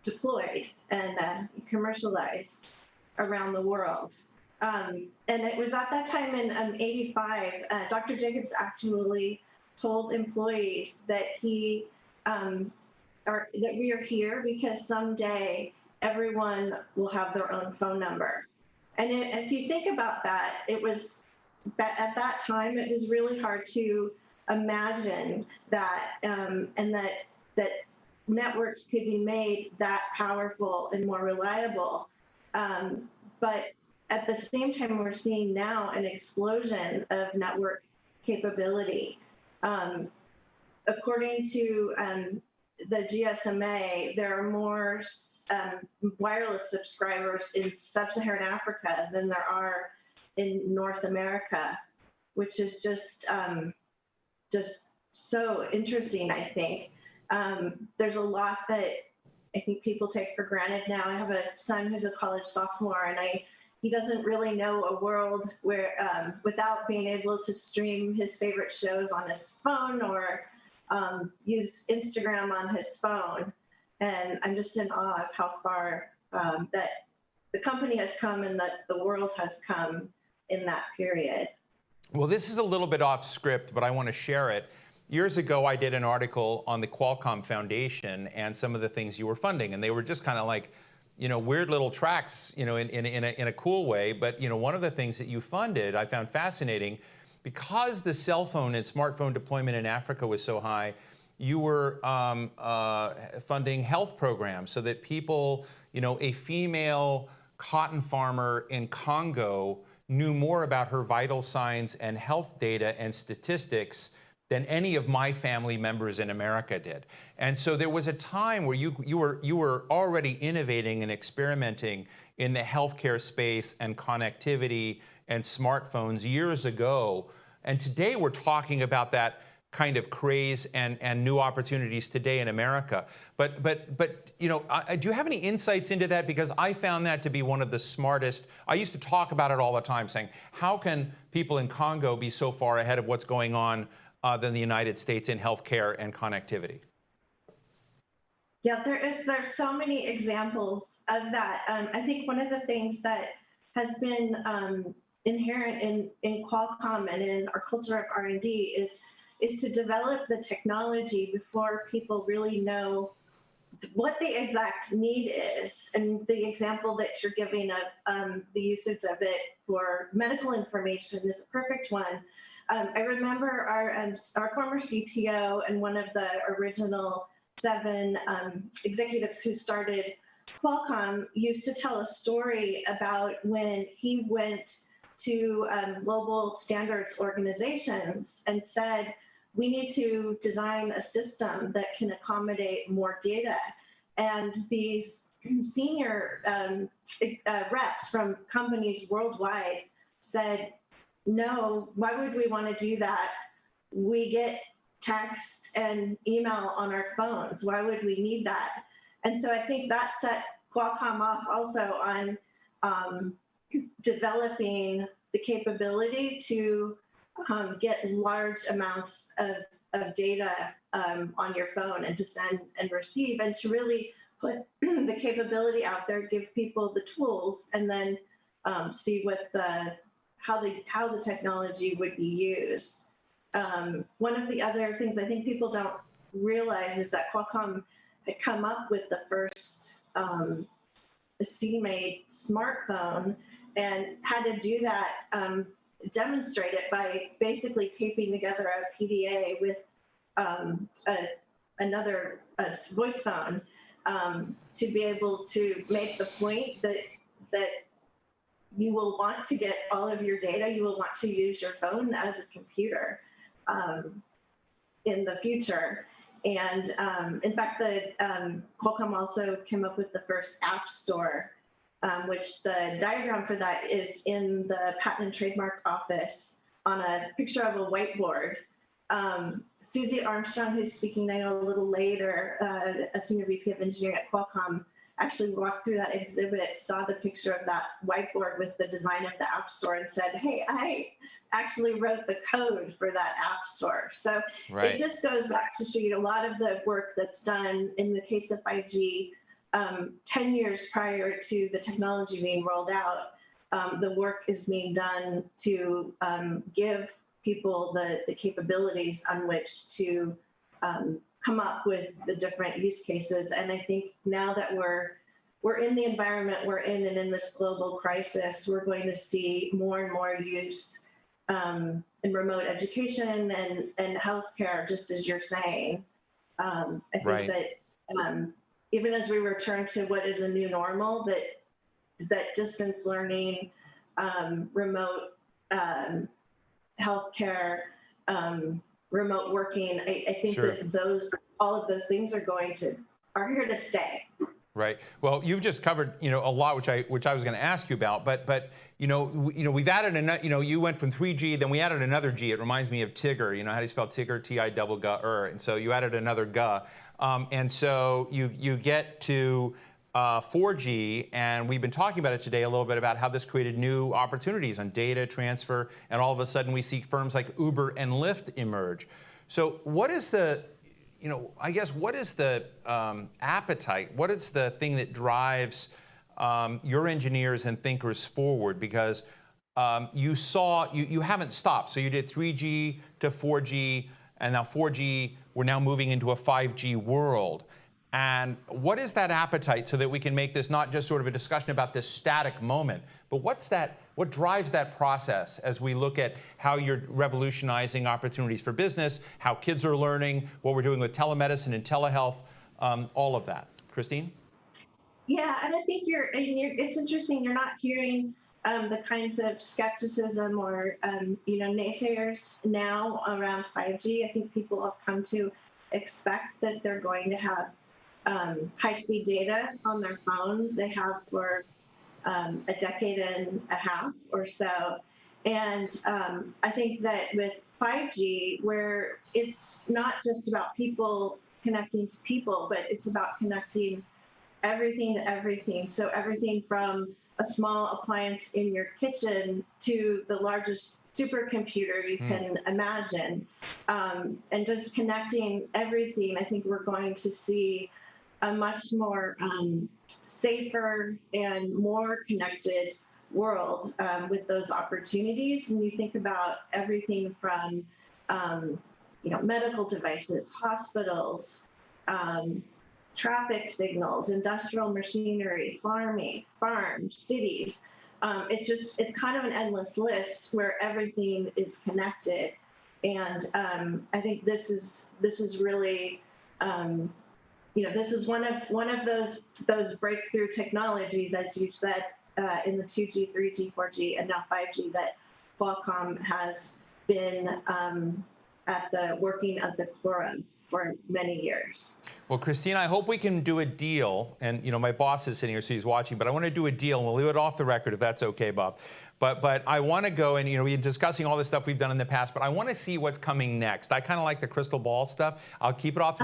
deployed and commercialized around the world. And it was at that time in '85, Dr. Jacobs actually told employees that that we are here because someday everyone will have their own phone number. And if you think about that, it was at that time it was really hard to imagine that and that networks could be made that powerful and more reliable. But at the same time, we're seeing now an explosion of network capability. According to the GSMA, there are more wireless subscribers in sub-Saharan Africa than there are in North America, which is just so interesting, I think. There's a lot that I think people take for granted now. I have a son who's a college sophomore, and he doesn't really know a world where without being able to stream his favorite shows on his phone or use Instagram on his phone. And I'm just in awe of how far that the company has come and that the world has come in that period. Well, this is a little bit off script, but I want to share it. Years ago, I did an article on the Qualcomm Foundation and some of the things you were funding, and they were just kind of like, weird little tracks, in a cool way. But one of the things that you funded, I found fascinating, because the cell phone and smartphone deployment in Africa was so high. You were funding health programs so that people, a female cotton farmer in Congo knew more about her vital signs and health data and statistics than any of my family members in America did. And so there was a time where you were already innovating and experimenting in the healthcare space and connectivity and smartphones years ago. And today we're talking about that kind of craze and new opportunities today in America. But do you have any insights into that? Because I found that to be one of the smartest. I used to talk about it all the time, saying, how can people in Congo be so far ahead of what's going on than the United States in healthcare and connectivity? Yeah, there's so many examples of that. I think one of the things that has been inherent in Qualcomm and in our culture of R&D is to develop the technology before people really know what the exact need is. And the example that you're giving of the usage of it for medical information is a perfect one. I remember our former CTO and one of the original 7 executives who started Qualcomm used to tell a story about when he went to global standards organizations and said, we need to design a system that can accommodate more data. And these senior reps from companies worldwide said, no, why would we want to do that? We get text and email on our phones. Why would we need that? And so I think that set Qualcomm off also on developing the capability to get large amounts of data on your phone and to send and receive, and to really put the capability out there, give people the tools, and then see what how the technology would be used. One of the other things I think people don't realize is that Qualcomm had come up with the first CDMA smartphone and had to do that, demonstrate it by basically taping together a PDA with another voice phone to be able to make the point that you will want to get all of your data, you will want to use your phone as a computer. in the future. And in fact, Qualcomm also came up with the first app store, which the diagram for that is in the Patent and Trademark Office on a picture of a whiteboard. Susie Armstrong, who's speaking now a little later, a senior VP of engineering at Qualcomm, actually walked through that exhibit, saw the picture of that whiteboard with the design of the app store and said, hey, I actually wrote the code for that app store. So Right. it just goes back to show you a lot of the work that's done in the case of 5G 10 years prior to the technology being rolled out. The work is being done to give people the capabilities on which to come up with the different use cases. And I think now that we're in the environment we're in and in this global crisis, we're going to see more and more use in remote education and healthcare, just as you're saying. I think Right. that even as we return to what is a new normal, that distance learning, remote healthcare, remote working, I think Sure. that all of those things are here to stay. Right. Well, you've just covered, a lot, which I was going to ask you about. But we've added another. You went from 3G, then we added another G. It reminds me of Tigger. How do you spell Tigger? T-I-double-G-R. And so you added another G. And so you get to 4G, and we've been talking about it today a little bit about how this created new opportunities on data transfer, and all of a sudden we see firms like Uber and Lyft emerge. So what is the what is the appetite? What is the thing that drives your engineers and thinkers forward? Because you haven't stopped. So you did 3G to 4G, and now 4G, we're now moving into a 5G world. And what is that appetite so that we can make this not just sort of a discussion about this static moment, but what drives that process as we look at how you're revolutionizing opportunities for business, how kids are learning, what we're doing with telemedicine and telehealth, all of that. Christine? Yeah, and I think it's interesting, you're not hearing the kinds of skepticism or naysayers now around 5G. I think people have come to expect that they're going to have high-speed data on their phones. They have for a decade and a half or so. And I think that with 5G, where it's not just about people connecting to people, but it's about connecting everything to everything. So everything from a small appliance in your kitchen to the largest supercomputer you can imagine, and just connecting everything, I think we're going to see a much more safer and more connected world with those opportunities. And you think about everything from medical devices, hospitals, traffic signals, industrial machinery, farms, cities. It's kind of an endless list where everything is connected. And I think this is really this is one of those breakthrough technologies, as you said, in the 2G, 3G, 4G, and now 5G that Qualcomm has been working at the core of for many years. Well, Christine, I hope we can do a deal. And my boss is sitting here, so he's watching. But I want to do a deal, and we'll leave it off the record if that's okay, Bob. But I want to go, and we're discussing all this stuff we've done in the past, but I want to see what's coming next. I kind of like the crystal ball stuff. I'll keep it off.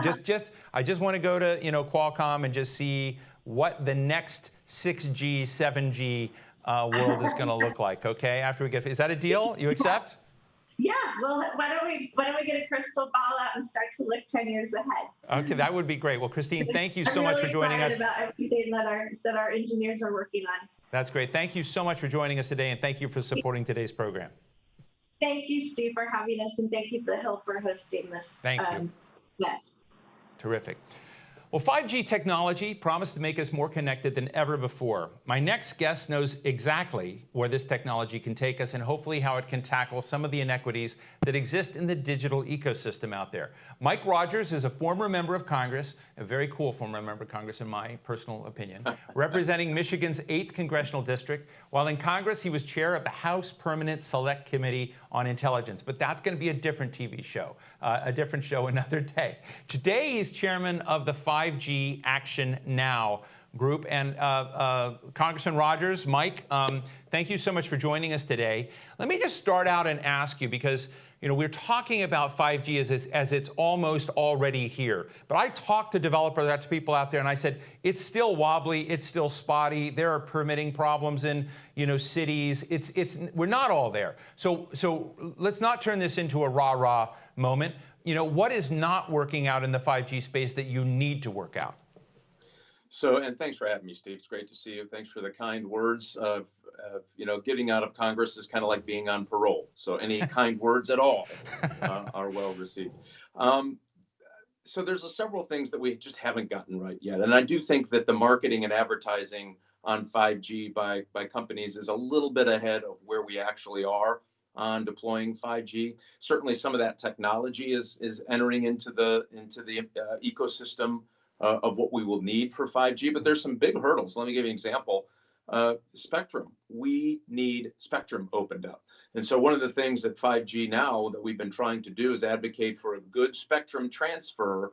I just want to go to Qualcomm and just see what the next 6G, 7G world is going to look like. Okay, is that a deal? You accept? Yeah. Well, why don't we get a crystal ball out and start to look 10 years ahead? Okay, that would be great. Well, Christine, thank you so much for joining us. I'm really excited about everything that our engineers are working on. That's great. Thank you so much for joining us today, and thank you for supporting today's program. Thank you, Steve, for having us, and thank you, The Hill, for hosting this Thank you. event. Terrific. Well, 5G technology promised to make us more connected than ever before. My next guest knows exactly where this technology can take us and hopefully how it can tackle some of the inequities that exist in the digital ecosystem out there. Mike Rogers is a former member of Congress, a very cool former member of Congress in my personal opinion, representing Michigan's 8th Congressional District. While in Congress, he was chair of the House Permanent Select Committee on Intelligence. But that's going to be a different TV show, a different show another day. Today, he's chairman of the 5G Action Now group. And Congressman Rogers, Mike, thank you so much for joining us today. Let me just start out and ask you, because we're talking about 5G as it's almost already here. But I talked to developers, to people out there, and I said, it's still wobbly, it's still spotty. There are permitting problems in cities. We're not all there. So let's not turn this into a rah-rah moment. What is not working out in the 5G space that you need to work out? So, and thanks for having me, Steve. It's great to see you. Thanks for the kind words of getting out of Congress is kind of like being on parole. So any kind words at all are well received. So there's several things that we just haven't gotten right yet. And I do think that the marketing and advertising on 5G by companies is a little bit ahead of where we actually are on deploying 5G. Certainly some of that technology is entering into the ecosystem of what we will need for 5G, but there's some big hurdles. Let me give you an example. Spectrum. We need spectrum opened up. And so one of the things that 5G now that we've been trying to do is advocate for a good spectrum transfer.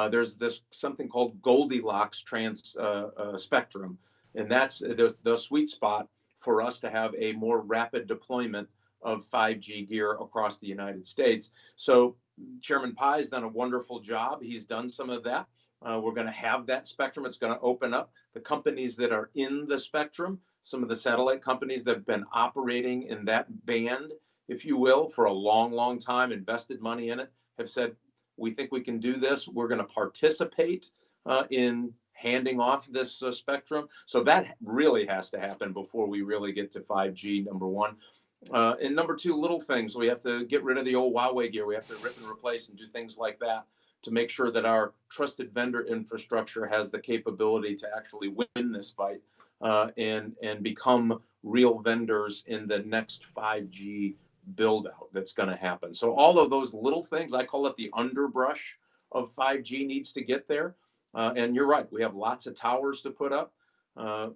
There's something called Goldilocks spectrum, and that's the sweet spot for us to have a more rapid deployment of 5G gear across the United States. So Chairman Pai has done a wonderful job. He's done some of that. We're going to have that spectrum. It's going to open up the companies that are in the spectrum. Some of the satellite companies that have been operating in that band, if you will, for a long, long time, invested money in it, have said, we think we can do this. We're going to participate in handing off this spectrum. So that really has to happen before we really get to 5G, number one. And number two, little things. We have to get rid of the old Huawei gear. We have to rip and replace and do things like that to make sure that our trusted vendor infrastructure has the capability to actually win this fight and become real vendors in the next 5G build out that's going to happen. So all of those little things, I call it the underbrush of 5G, needs to get there. And you're right, we have lots of towers to put up.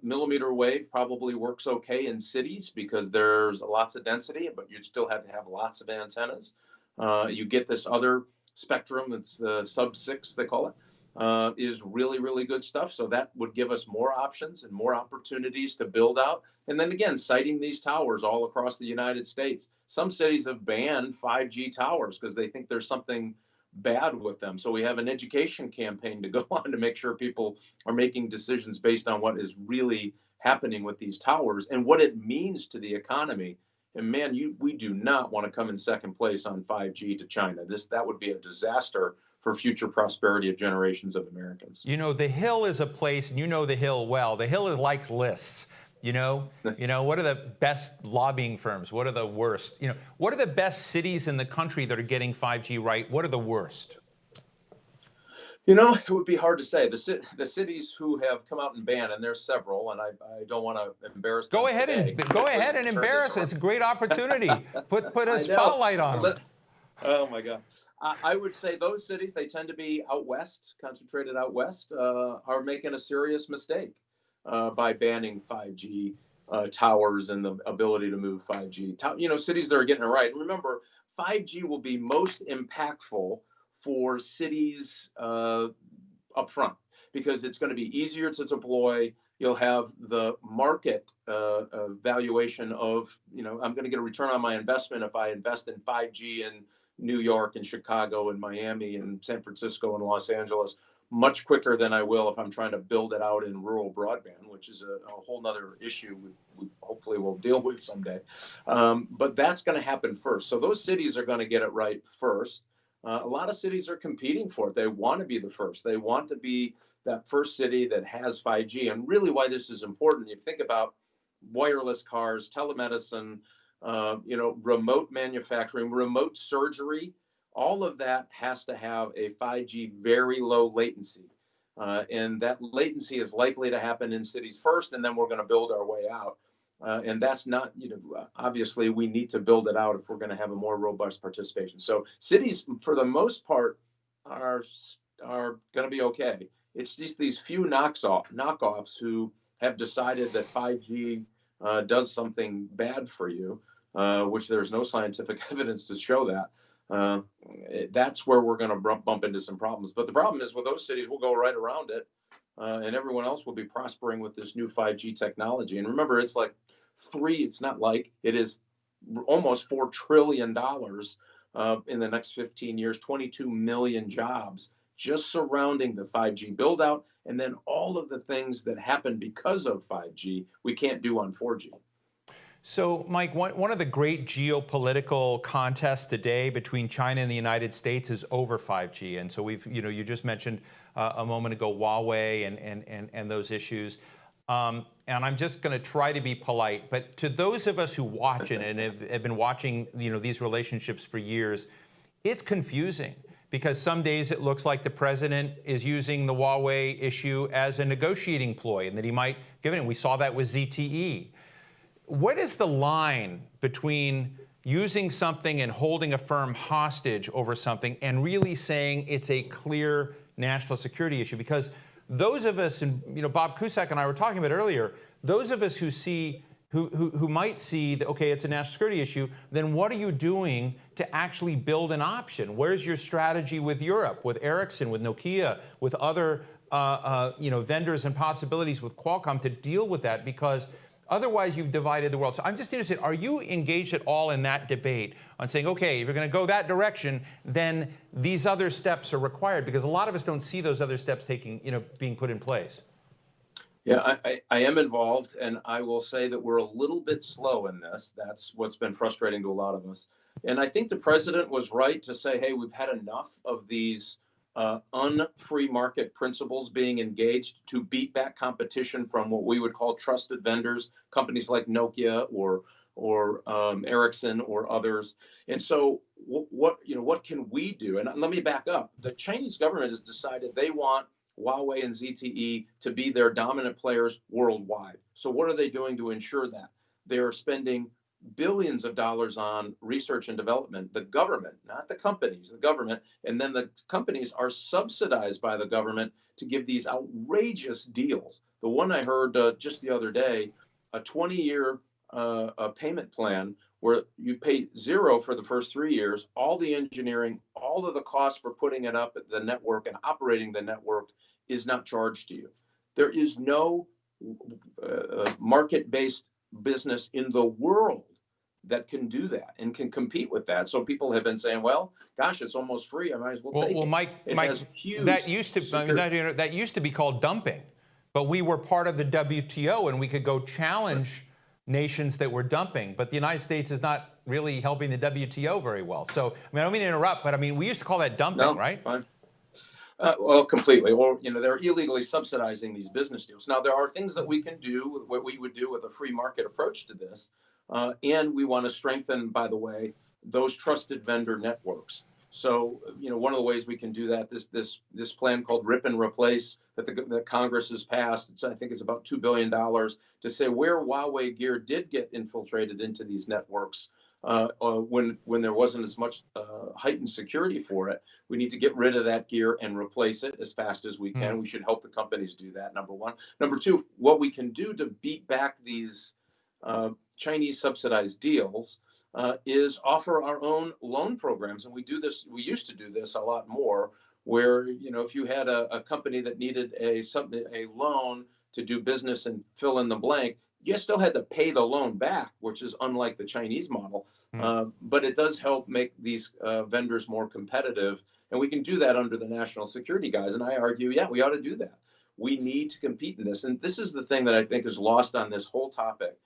Millimeter wave probably works okay in cities because there's lots of density, but you still have to have lots of antennas. You get this other spectrum, it's the sub-6 they call it, is really, really good stuff. So that would give us more options and more opportunities to build out. And then again, siting these towers all across the United States. Some cities have banned 5G towers because they think there's something bad with them. So we have an education campaign to go on to make sure people are making decisions based on what is really happening with these towers and what it means to the economy. And man, we do not want to come in second place on 5G to China. That would be a disaster for future prosperity of generations of Americans. The Hill is a place, and you know the Hill well. The Hill likes lists. What are the best lobbying firms? What are the worst? What are the best cities in the country that are getting 5G right? What are the worst? It would be hard to say. The cities who have come out and banned, and there's several, and I don't want to embarrass them. Go ahead and embarrass it. It's a great opportunity. Put a spotlight on them. Oh my God. I would say those cities, they tend to be out west, concentrated out west, are making a serious mistake by banning 5G towers and the ability to move 5G. Cities that are getting it right. And remember, 5G will be most impactful for cities up front because it's going to be easier to deploy. You'll have the market valuation of, I'm going to get a return on my investment if I invest in 5G in New York and Chicago and Miami and San Francisco and Los Angeles much quicker than I will if I'm trying to build it out in rural broadband, which is a whole nother issue we hopefully will deal with someday. But that's going to happen first. So those cities are going to get it right first. A lot of cities are competing for it. They want to be the first. They want to be that first city that has 5G. And really why this is important, you think about wireless cars, telemedicine, remote manufacturing, remote surgery, all of that has to have a 5G very low latency. And that latency is likely to happen in cities first, and then we're going to build our way out. And that's not, obviously we need to build it out if we're going to have a more robust participation. So cities, for the most part, are going to be okay. It's just these few knockoffs who have decided that 5G does something bad for you, which there's no scientific evidence to show that. That's where we're going to bump into some problems. But the problem is with those cities, we'll go right around it, and everyone else will be prospering with this new 5G technology. And remember, it's like it is almost $4 trillion in the next 15 years, 22 million jobs just surrounding the 5G build out. And then all of the things that happen because of 5G, we can't do on 4G. So, Mike, one of the great geopolitical contests today between China and the United States is over 5G. And so you just mentioned a moment ago Huawei and those issues. And I'm just going to try to be polite, but to those of us who watch it and have been watching, these relationships for years, it's confusing because some days it looks like the president is using the Huawei issue as a negotiating ploy and that he might give it. And we saw that with ZTE. What is the line between using something and holding a firm hostage over something and really saying it's a clear national security issue? Because those of us, and Bob Cusack and I were talking about earlier, those of us who might see that, okay, it's a national security issue, then what are you doing to actually build an option? Where's your strategy with Europe, with Ericsson, with Nokia, with other vendors and possibilities with Qualcomm to deal with that? Because otherwise, you've divided the world. So I'm just interested, are you engaged at all in that debate on saying, okay, if you're going to go that direction, then these other steps are required? Because a lot of us don't see those other steps being put in place. Yeah, I am involved, and I will say that we're a little bit slow in this. That's what's been frustrating to a lot of us. And I think the president was right to say, hey, we've had enough of these unfree market principles being engaged to beat back competition from what we would call trusted vendors, companies like Nokia or Ericsson or others. And so what can we do? And let me back up. The Chinese government has decided they want Huawei and ZTE to be their dominant players worldwide. So what are they doing to ensure that? They're spending billions of dollars on research and development, the government, not the companies, the government, and then the companies are subsidized by the government to give these outrageous deals. The one I heard just the other day, a 20-year payment plan where you pay zero for the first 3 years, all the engineering, all of the costs for putting it up at the network and operating the network is not charged to you. There is no market-based business in the world that can do that and can compete with that. So people have been saying, well, gosh, it's almost free. I might as well take it. Well, Mike, that used to be called dumping, but we were part of the WTO and we could go challenge nations that were dumping. But the United States is not really helping the WTO very well. So, I don't mean to interrupt, but we used to call that dumping, right? Fine. Well, completely. Or, they're illegally subsidizing these business deals. Now, there are things that we can do, what we would do with a free market approach to this. And we want to strengthen, by the way, those trusted vendor networks. So, one of the ways we can do that, this plan called Rip and Replace that Congress has passed, I think it's about $2 billion to say where Huawei gear did get infiltrated into these networks when there wasn't as much heightened security for it. We need to get rid of that gear and replace it as fast as we can. We should help the companies do that, number one. Number two, what we can do to beat back these Chinese subsidized deals is offer our own loan programs. And we used to do this a lot more, where, if you had a company that needed a loan to do business and fill in the blank, you still had to pay the loan back, which is unlike the Chinese model. But it does help make these vendors more competitive. And we can do that under the national security guise. And I argue, yeah, we ought to do that. We need to compete in this. And this is the thing that I think is lost on this whole topic,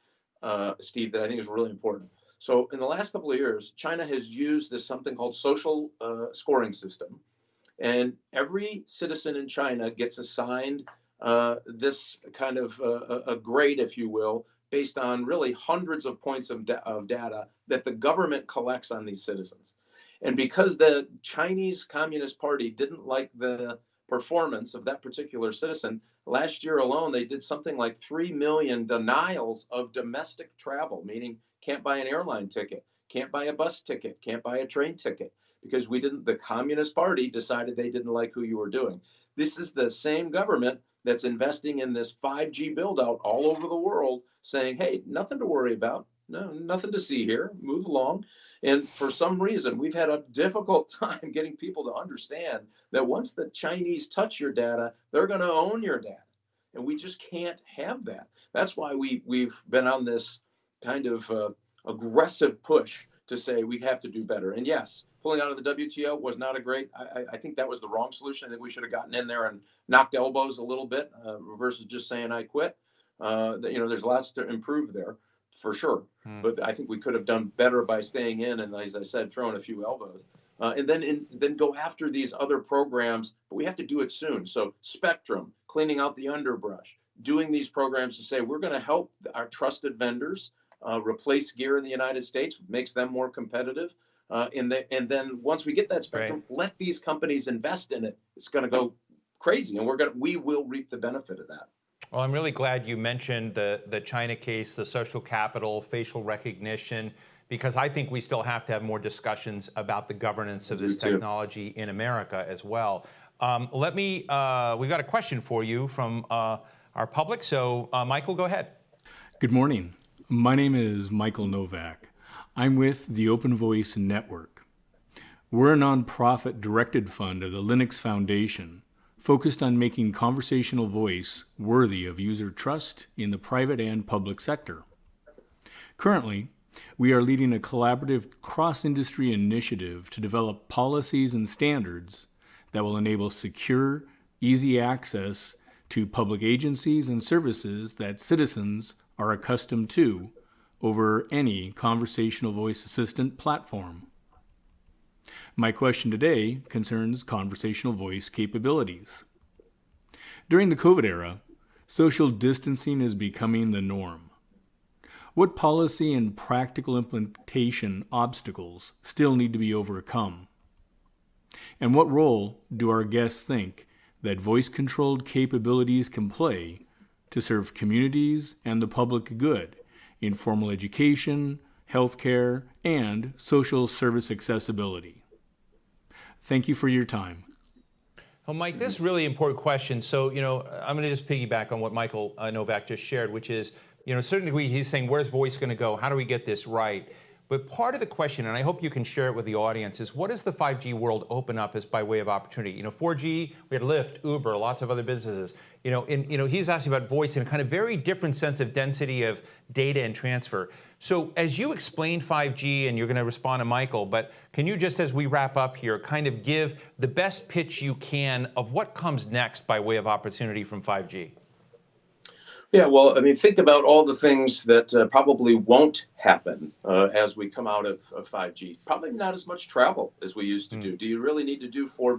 Steve, that I think is really important. So in the last couple of years, China has used this something called social scoring system. And every citizen in China gets assigned this kind of a grade, if you will, based on really hundreds of points of data that the government collects on these citizens. And because the Chinese Communist Party didn't like the performance of that particular citizen. Last year alone, they did something like 3 million denials of domestic travel, meaning can't buy an airline ticket, can't buy a bus ticket, can't buy a train ticket, because the Communist Party decided they didn't like who you were doing. This is the same government that's investing in this 5G build out all over the world, saying, hey, nothing to worry about. No, nothing to see here. Move along. And for some reason, we've had a difficult time getting people to understand that once the Chinese touch your data, they're going to own your data. And we just can't have that. That's why we've been on this kind of aggressive push to say we have to do better. And yes, pulling out of the WTO was not a great, I think that was the wrong solution. I think we should have gotten in there and knocked elbows a little bit versus just saying I quit. There's lots to improve there for sure. But I think we could have done better by staying in and, as I said, throwing a few elbows. And then go after these other programs, but we have to do it soon. So Spectrum, cleaning out the underbrush, doing these programs to say we're going to help our trusted vendors replace gear in the United States, makes them more competitive. And then once we get that spectrum, let these companies invest in it. It's going to go crazy, and we will reap the benefit of that. Well, I'm really glad you mentioned the China case, the social capital, facial recognition, because I think we still have to have more discussions about the governance of this technology in America as well. We've got a question for you from our public. So, Michael, go ahead. Good morning. My name is Michael Novak. I'm with the Open Voice Network. We're a nonprofit directed fund of the Linux Foundation, focused on making conversational voice worthy of user trust in the private and public sector. Currently, we are leading a collaborative cross-industry initiative to develop policies and standards that will enable secure, easy access to public agencies and services that citizens are accustomed to over any conversational voice assistant platform. My question today concerns conversational voice capabilities. During the COVID era, social distancing is becoming the norm. What policy and practical implementation obstacles still need to be overcome? And what role do our guests think that voice-controlled capabilities can play to serve communities and the public good in formal education, healthcare, and social service accessibility? Thank you for your time. Well, Mike, this is a really important question. So, I'm going to just piggyback on what Michael Novak just shared, which is, certainly he's saying, where's voice going to go? How do we get this right? But part of the question, and I hope you can share it with the audience, is what does the 5G world open up as by way of opportunity? 4G, we had Lyft, Uber, lots of other businesses. He's asking about voice in a kind of very different sense of density of data and transfer. So as you explain 5G, and you're going to respond to Michael, but can you just, as we wrap up here, kind of give the best pitch you can of what comes next by way of opportunity from 5G? Yeah, well, think about all the things that probably won't happen as we come out of 5G. Probably not as much travel as we used to do. Do you really need to do 4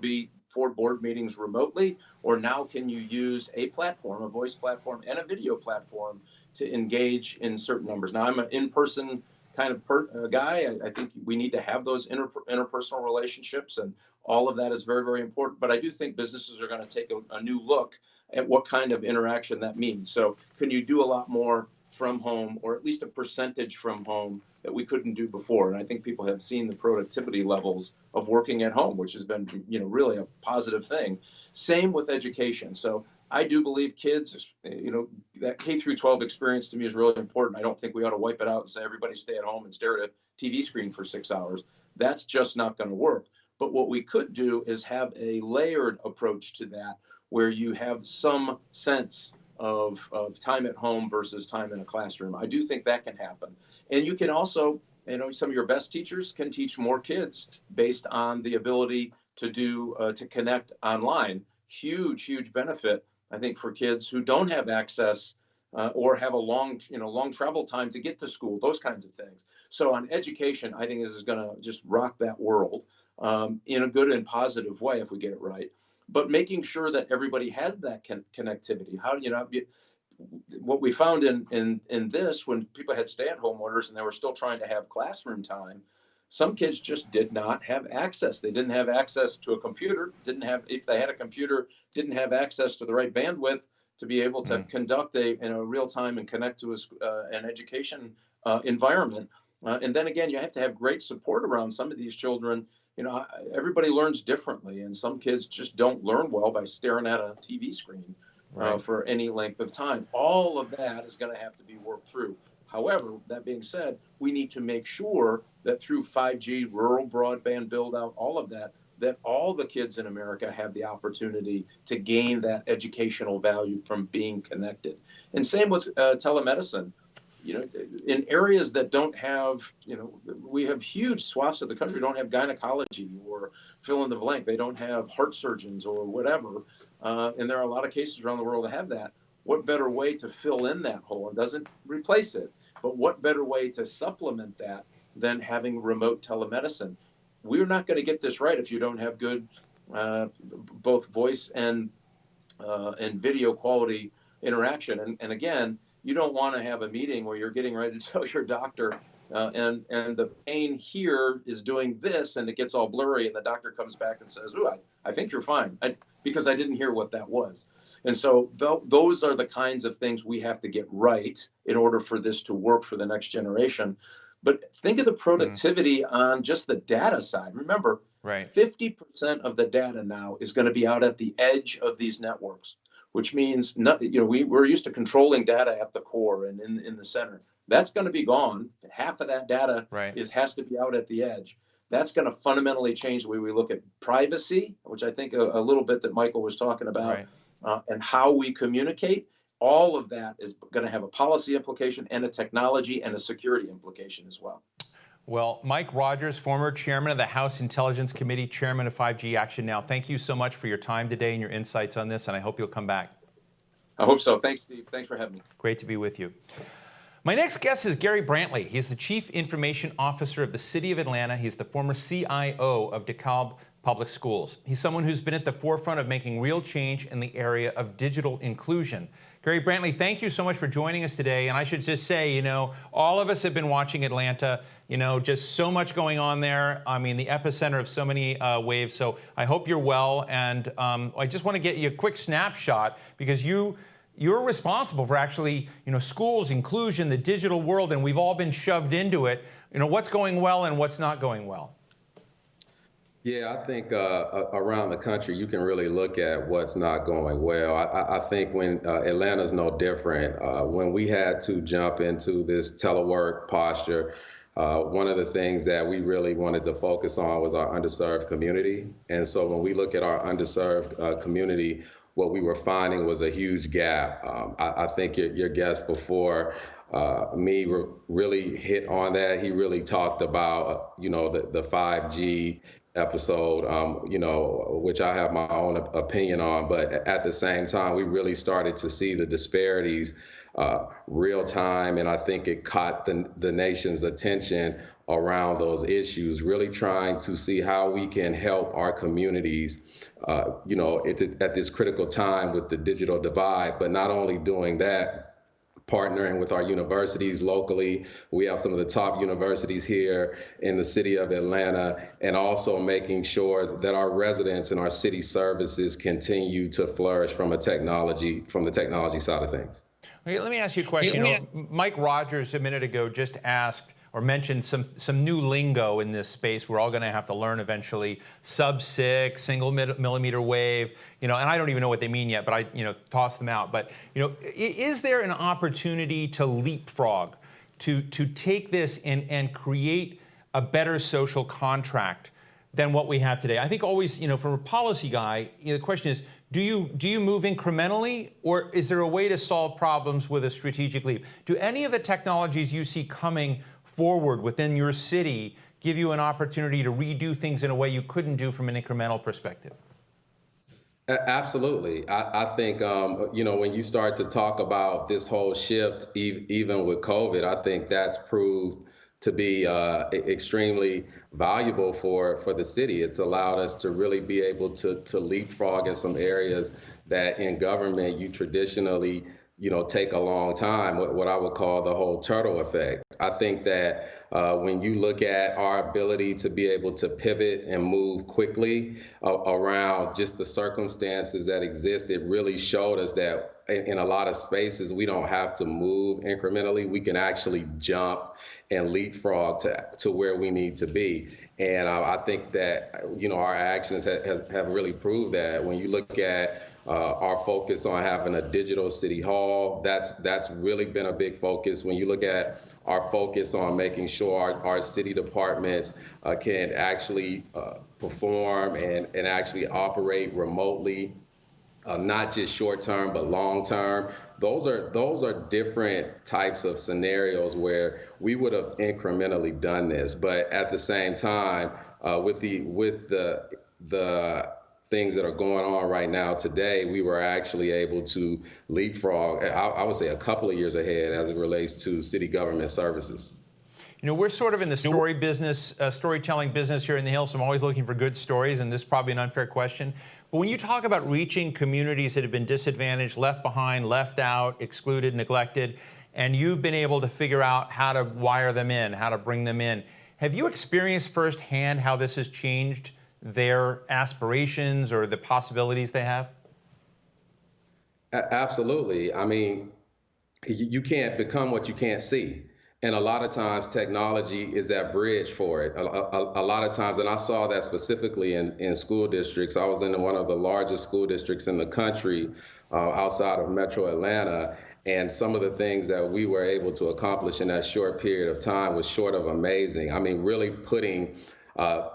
board meetings remotely? Or now can you use a platform, a voice platform, and a video platform to engage in certain numbers? Now, I'm an in-person kind of guy. I think we need to have those interpersonal relationships, and all of that is very, very important. But I do think businesses are going to take a new look at what kind of interaction that means. So can you do a lot more from home, or at least a percentage from home that we couldn't do before? And I think people have seen the productivity levels of working at home, which has been, really a positive thing. Same with education. So I do believe kids, that K through 12 experience to me is really important. I don't think we ought to wipe it out and say everybody stay at home and stare at a TV screen for 6 hours. That's just not going to work. But what we could do is have a layered approach to that, where you have some sense of time at home versus time in a classroom. I do think that can happen. And you can also, some of your best teachers can teach more kids based on the ability to connect online. Huge benefit, I think, for kids who don't have access or have a long travel time to get to school, those kinds of things. So on education, I think this is going to just rock that world in a good and positive way if we get it right. But making sure that everybody has that connectivity. How what we found in this, when people had stay-at-home orders and they were still trying to have classroom time, Some kids just did not have access. They didn't have access to a computer, if they had a computer, didn't have access to the right bandwidth to be able to conduct real time and connect to an education environment. And then again, you have to have great support around some of these children. Everybody learns differently, and some kids just don't learn well by staring at a TV screen for any length of time. All of that is going to have to be worked through. However, that being said, we need to make sure that through 5G, rural broadband build out, all of that, that all the kids in America have the opportunity to gain that educational value from being connected. And same with telemedicine. In areas that don't have, we have huge swaths of the country don't have gynecology or fill in the blank. They don't have heart surgeons or whatever. And there are a lot of cases around the world that have that. What better way to fill in that hole? It doesn't replace it, but what better way to supplement that than having remote telemedicine? We're not going to get this right if you don't have good both voice and video quality interaction. And again, you don't want to have a meeting where you're getting ready to tell your doctor and the pain here is doing this, and it gets all blurry, and the doctor comes back and says, "Ooh, I think you're fine," because I didn't hear what that was. And so those are the kinds of things we have to get right in order for this to work for the next generation. But think of the productivity on just the data side. Remember, 50% of the data now is going to be out at the edge of these networks, which means we're used to controlling data at the core and in the center. That's going to be gone. Half of that data has to be out at the edge. That's going to fundamentally change the way we look at privacy, which I think a little bit that Michael was talking about, and how we communicate. All of that is going to have a policy implication and a technology and a security implication as well. Well, Mike Rogers, former chairman of the House Intelligence Committee, chairman of 5G Action Now, thank you so much for your time today and your insights on this, and I hope you'll come back. I hope so. Thanks, Steve. Thanks for having me. Great to be with you. My next guest is Gary Brantley. He's the Chief Information Officer of the City of Atlanta. He's the former CIO of DeKalb Public Schools. He's someone who's been at the forefront of making real change in the area of digital inclusion. Gary Brantley, thank you so much for joining us today. And I should just say, all of us have been watching Atlanta, just so much going on there. I mean, the epicenter of so many waves. So I hope you're well. And I just want to get you a quick snapshot because you're responsible for actually, schools, inclusion, the digital world, and we've all been shoved into it. What's going well and what's not going well? Yeah, I think around the country, you can really look at what's not going well. I think when Atlanta's no different, when we had to jump into this telework posture, one of the things that we really wanted to focus on was our underserved community. And so when we look at our underserved community, what we were finding was a huge gap. I think your guest before me really hit on that. He really talked about, the 5G episode, which I have my own opinion on. But at the same time, we really started to see the disparities real time. And I think it caught the nation's attention around those issues, really trying to see how we can help our communities, at this critical time with the digital divide. But not only doing that, partnering with our universities locally. We have some of the top universities here in the city of Atlanta, and also making sure that our residents and our city services continue to flourish from the technology side of things. Okay, let me ask you a question. Mike Rogers a minute ago just asked or mentioned some new lingo in this space we're all going to have to learn eventually. Sub-6, single millimeter wave, and I don't even know what they mean yet, but I, toss them out. But, is there an opportunity to leapfrog, to take this and create a better social contract than what we have today? I think always, from a policy guy, the question is, do you move incrementally, or is there a way to solve problems with a strategic leap? Do any of the technologies you see coming forward within your city give you an opportunity to redo things in a way you couldn't do from an incremental perspective? Absolutely. I think, when you start to talk about this whole shift, even with COVID, I think that's proved to be extremely valuable for the city. It's allowed us to really be able to leapfrog in some areas that in government you traditionally take a long time, what I would call the whole turtle effect. I think that when you look at our ability to be able to pivot and move quickly around just the circumstances that exist, it really showed us that in a lot of spaces, we don't have to move incrementally. We can actually jump and leapfrog to where we need to be. And I think that, our actions have really proved that. When you look at our focus on having a digital city hall, that's really been a big focus. When you look at our focus on making sure our city departments can actually perform and actually operate remotely, not just short term, but long term. Those are different types of scenarios where we would have incrementally done this. But at the same time, with the things that are going on right now today, we were actually able to leapfrog, I would say, a couple of years ahead as it relates to city government services. We're sort of in the storytelling business here in the Hills. So I'm always looking for good stories, and this is probably an unfair question. But when you talk about reaching communities that have been disadvantaged, left behind, left out, excluded, neglected, and you've been able to figure out how to wire them in, how to bring them in, have you experienced firsthand how this has changed their aspirations or the possibilities they have? Absolutely. I mean, you can't become what you can't see. And a lot of times technology is that bridge for it. A lot of times, and I saw that specifically in school districts. I was in one of the largest school districts in the country outside of Metro Atlanta. And some of the things that we were able to accomplish in that short period of time was short of amazing. I mean, really putting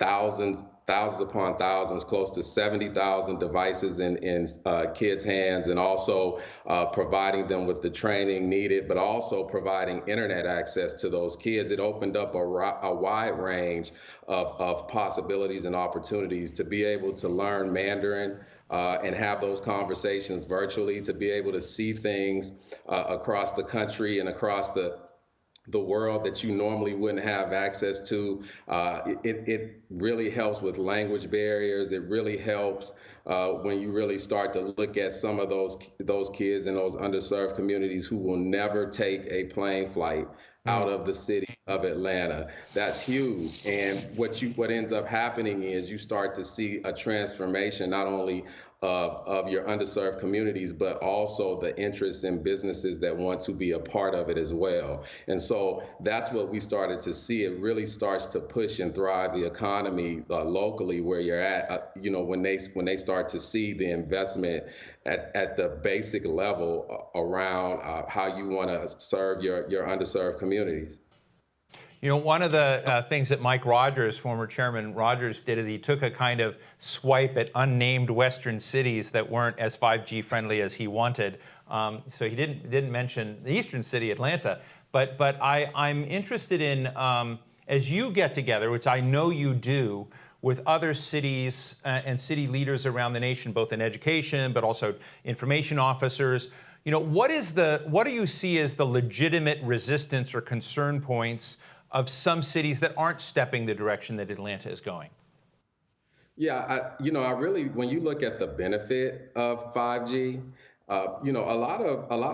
thousands upon thousands, close to 70,000 devices in kids' hands, and also providing them with the training needed, but also providing internet access to those kids. It opened up a wide range of possibilities and opportunities to be able to learn Mandarin and have those conversations virtually, to be able to see things across the country and across the world that you normally wouldn't have access to. It really helps with language barriers. It really helps when you really start to look at some of those kids in those underserved communities who will never take a plane flight out of the city of Atlanta. That's huge. And what ends up happening is you start to see a transformation, not only of your underserved communities, but also the interests in businesses that want to be a part of it as well. And so that's what we started to see. It really starts to push and thrive the economy locally where you're at, when they start to see the investment at the basic level around how you want to serve your underserved communities. One of the things that Mike Rogers, former Chairman Rogers, did is he took a kind of swipe at unnamed Western cities that weren't as 5G friendly as he wanted. So he didn't mention the Eastern city, Atlanta. But I'm interested in, as you get together, which I know you do, with other cities and city leaders around the nation, both in education, but also information officers, what do you see as the legitimate resistance or concern points of some cities that aren't stepping the direction that Atlanta is going? Yeah, I really, when you look at the benefit of 5G, a lot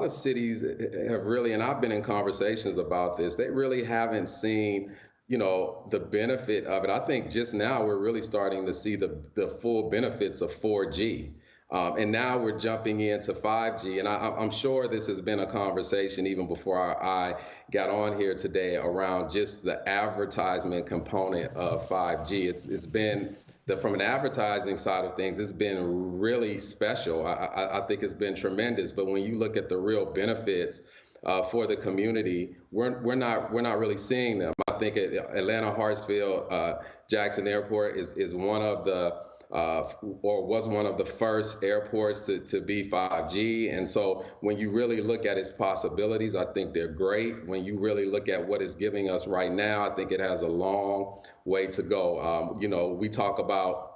of cities have really, and I've been in conversations about this, they really haven't seen, the benefit of it. I think just now we're really starting to see the full benefits of 4G. And now we're jumping into 5G. And I'm sure this has been a conversation even before I got on here today around just the advertisement component of 5G. It's been, from an advertising side of things, it's been really special. I think it's been tremendous. But when you look at the real benefits for the community, we're not really seeing them. I think Atlanta Hartsfield Jackson Airport is one of the or was one of the first airports to be 5G. And so when you really look at its possibilities, I think they're great. When you really look at what it's giving us right now, I think it has a long way to go. We talk about,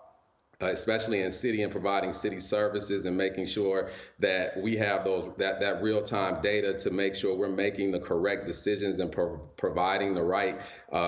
especially in city and providing city services and making sure that we have that real-time data to make sure we're making the correct decisions and providing the right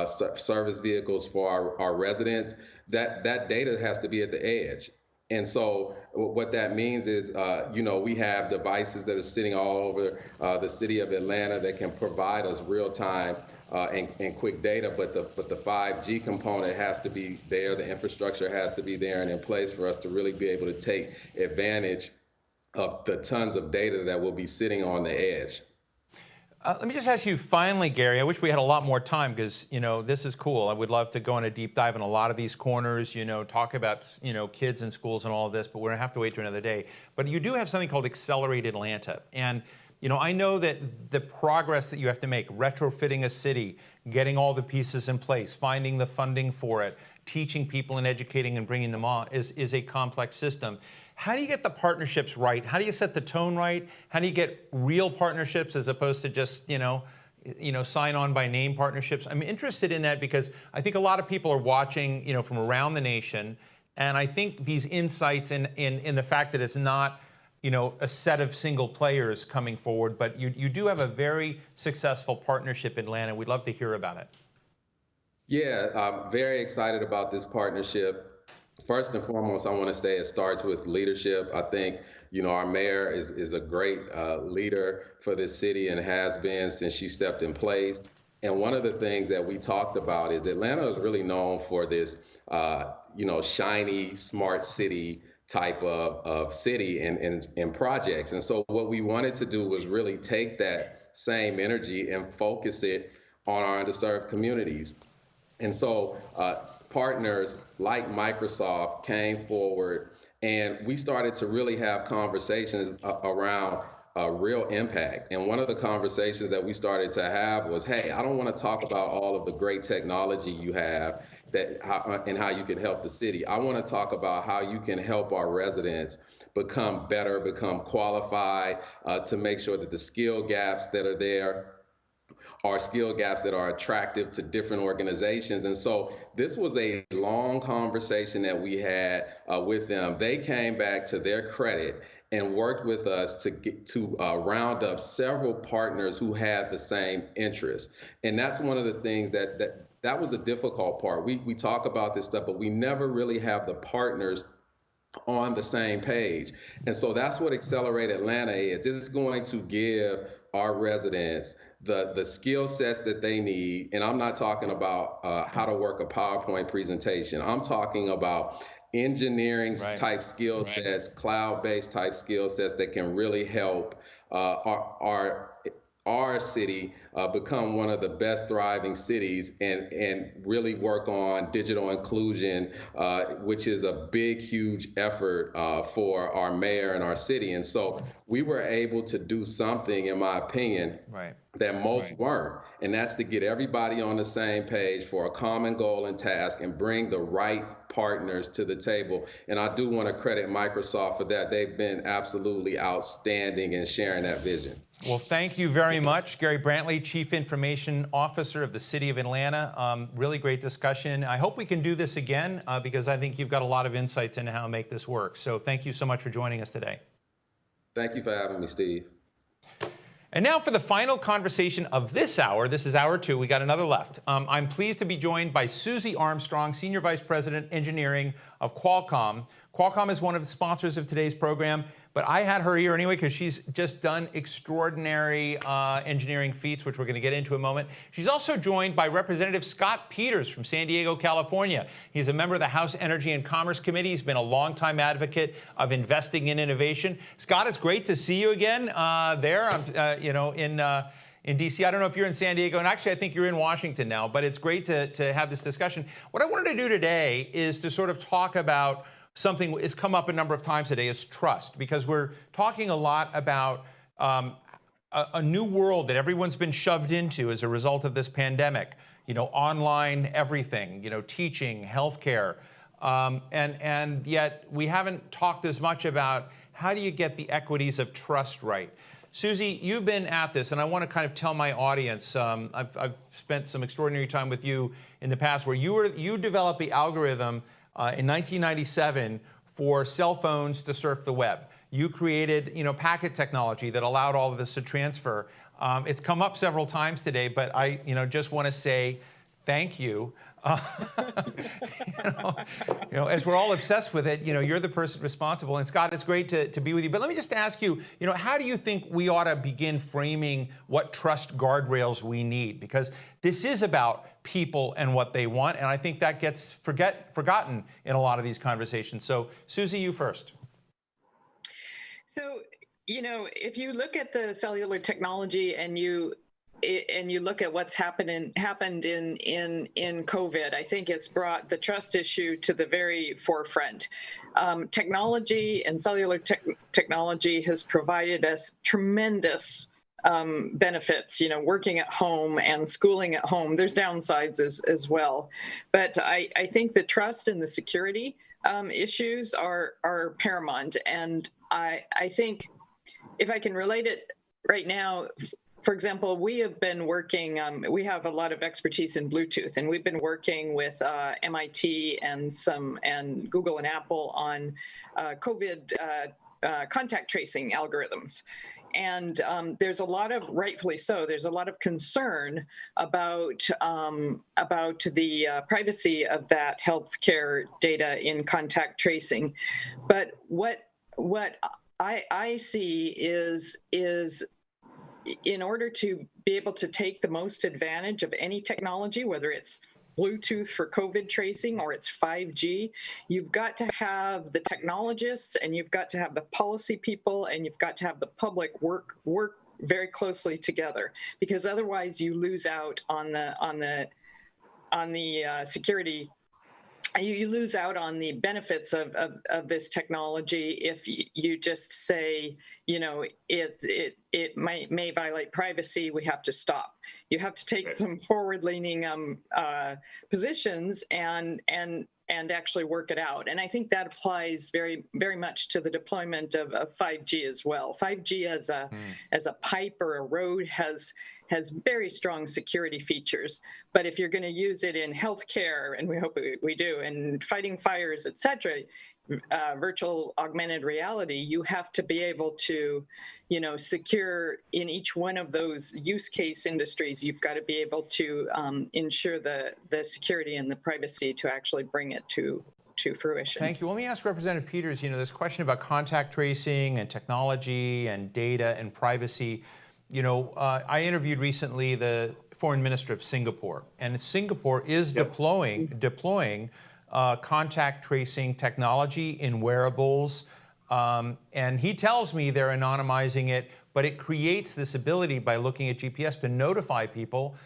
service vehicles for our residents. That data has to be at the edge. And so what that means is, we have devices that are sitting all over the city of Atlanta that can provide us real time and quick data, but the 5G component has to be there. The infrastructure has to be there and in place for us to really be able to take advantage of the tons of data that will be sitting on the edge. Let me just ask you finally, Gary, I wish we had a lot more time because, this is cool. I would love to go on a deep dive in a lot of these corners, talk about, kids in schools and all of this, but we're going to have to wait to another day. But you do have something called Accelerate Atlanta. And, I know that the progress that you have to make, retrofitting a city, getting all the pieces in place, finding the funding for it, teaching people and educating and bringing them on is a complex system. How do you get the partnerships right? How do you set the tone right? How do you get real partnerships as opposed to just, sign on by name partnerships? I'm interested in that because I think a lot of people are watching, from around the nation. And I think these insights in the fact that it's not, a set of single players coming forward, but you do have a very successful partnership in Atlanta. We'd love to hear about it. Yeah, I'm very excited about this partnership. First and foremost, I want to say it starts with leadership. I think, our mayor is a great leader for this city and has been since she stepped in place. And one of the things that we talked about is Atlanta is really known for this, shiny, smart city type of city and projects. And so what we wanted to do was really take that same energy and focus it on our underserved communities. And so partners like Microsoft came forward and we started to really have conversations around real impact. And one of the conversations that we started to have was, hey, I don't want to talk about all of the great technology you have and how you can help the city. I want to talk about how you can help our residents become better, become qualified, to make sure that the skill gaps that are there are skill gaps that are attractive to different organizations. And so this was a long conversation that we had with them. They came back, to their credit, and worked with us to round up several partners who had the same interest. And that's one of the things that was a difficult part. We talk about this stuff, but we never really have the partners on the same page. And so that's what Accelerate Atlanta is. It's going to give our residents the skill sets that they need. And I'm not talking about how to work a PowerPoint presentation. I'm talking about engineering type skill sets, cloud-based type skill sets that can really help our city become one of the best thriving cities and really work on digital inclusion, which is a big, huge effort for our mayor and our city. And so we were able to do something, in my opinion, that most weren't. And that's to get everybody on the same page for a common goal and task and bring the right partners to the table. And I do want to credit Microsoft for that. They've been absolutely outstanding in sharing that vision. Well, thank you very much, Gary Brantley, Chief Information Officer of the City of Atlanta. Really great discussion. I hope we can do this again because I think you've got a lot of insights into how to make this work. So thank you so much for joining us today. Thank you for having me, Steve. And now for the final conversation of this hour. This is hour 2. We got another left. I'm pleased to be joined by Susie Armstrong, Senior Vice President, Engineering of Qualcomm. Qualcomm is one of the sponsors of today's program, but I had her here anyway because she's just done extraordinary engineering feats, which we're going to get into in a moment. She's also joined by Representative Scott Peters from San Diego, California. He's a member of the House Energy and Commerce Committee. He's been a longtime advocate of investing in innovation. Scott, it's great to see you again there, in D.C. I don't know if you're in San Diego, and actually I think you're in Washington now, but it's great to have this discussion. What I wanted to do today is to sort of talk about something that's come up a number of times today, is trust, because we're talking a lot about a new world that everyone's been shoved into as a result of this pandemic. Online everything, teaching, healthcare, and yet we haven't talked as much about how do you get the equities of trust right. Susie, you've been at this, and I want to kind of tell my audience, I've spent some extraordinary time with you in the past where you developed the algorithm in 1997 for cell phones to surf the web. You created, packet technology that allowed all of this to transfer. It's come up several times today, but I, just want to say thank you. You know, as we're all obsessed with it, you know, you're the person responsible. And Scott, it's great to be with you. But let me just ask you, you know, how do you think we ought to begin framing what trust guardrails we need? Because this is about people and what they want. And I think that gets forgotten in a lot of these conversations. So Susie, you first. So, you know, if you look at the cellular technology and you look at what's happened in COVID, I think it's brought the trust issue to the very forefront. Technology and cellular technology has provided us tremendous benefits, you know, working at home and schooling at home. There's downsides as well. But I think the trust and the security issues are paramount. And I think if I can relate it right now, for example, we have been working, we have a lot of expertise in Bluetooth, and we've been working with MIT and Google and Apple on COVID contact tracing algorithms. And there's a lot of, rightfully so, there's a lot of concern about the privacy of that healthcare data in contact tracing. But what I see is in order to be able to take the most advantage of any technology, whether it's Bluetooth for COVID tracing or it's 5G, you've got to have the technologists and you've got to have the policy people and you've got to have the public work very closely together, because otherwise you lose out on the security. You lose out on the benefits of this technology if you just say, you know, it may violate privacy. We have to stop. You have to take some forward-leaning positions and actually work it out. And I think that applies very, very much to the deployment of 5G as well. 5G as a pipe or a road has very strong security features. But if you're going to use it in healthcare, and we hope we do, and fighting fires, et cetera, virtual augmented reality, you have to be able to, you know, secure in each one of those use case industries. You've got to be able to ensure the security and the privacy to actually bring it to fruition. Thank you. Let me ask Representative Peters, you know, this question about contact tracing and technology and data and privacy. You know, I interviewed recently the foreign minister of Singapore, and Singapore is deploying contact tracing technology in wearables. And he tells me they're anonymizing it, but it creates this ability by looking at GPS to notify people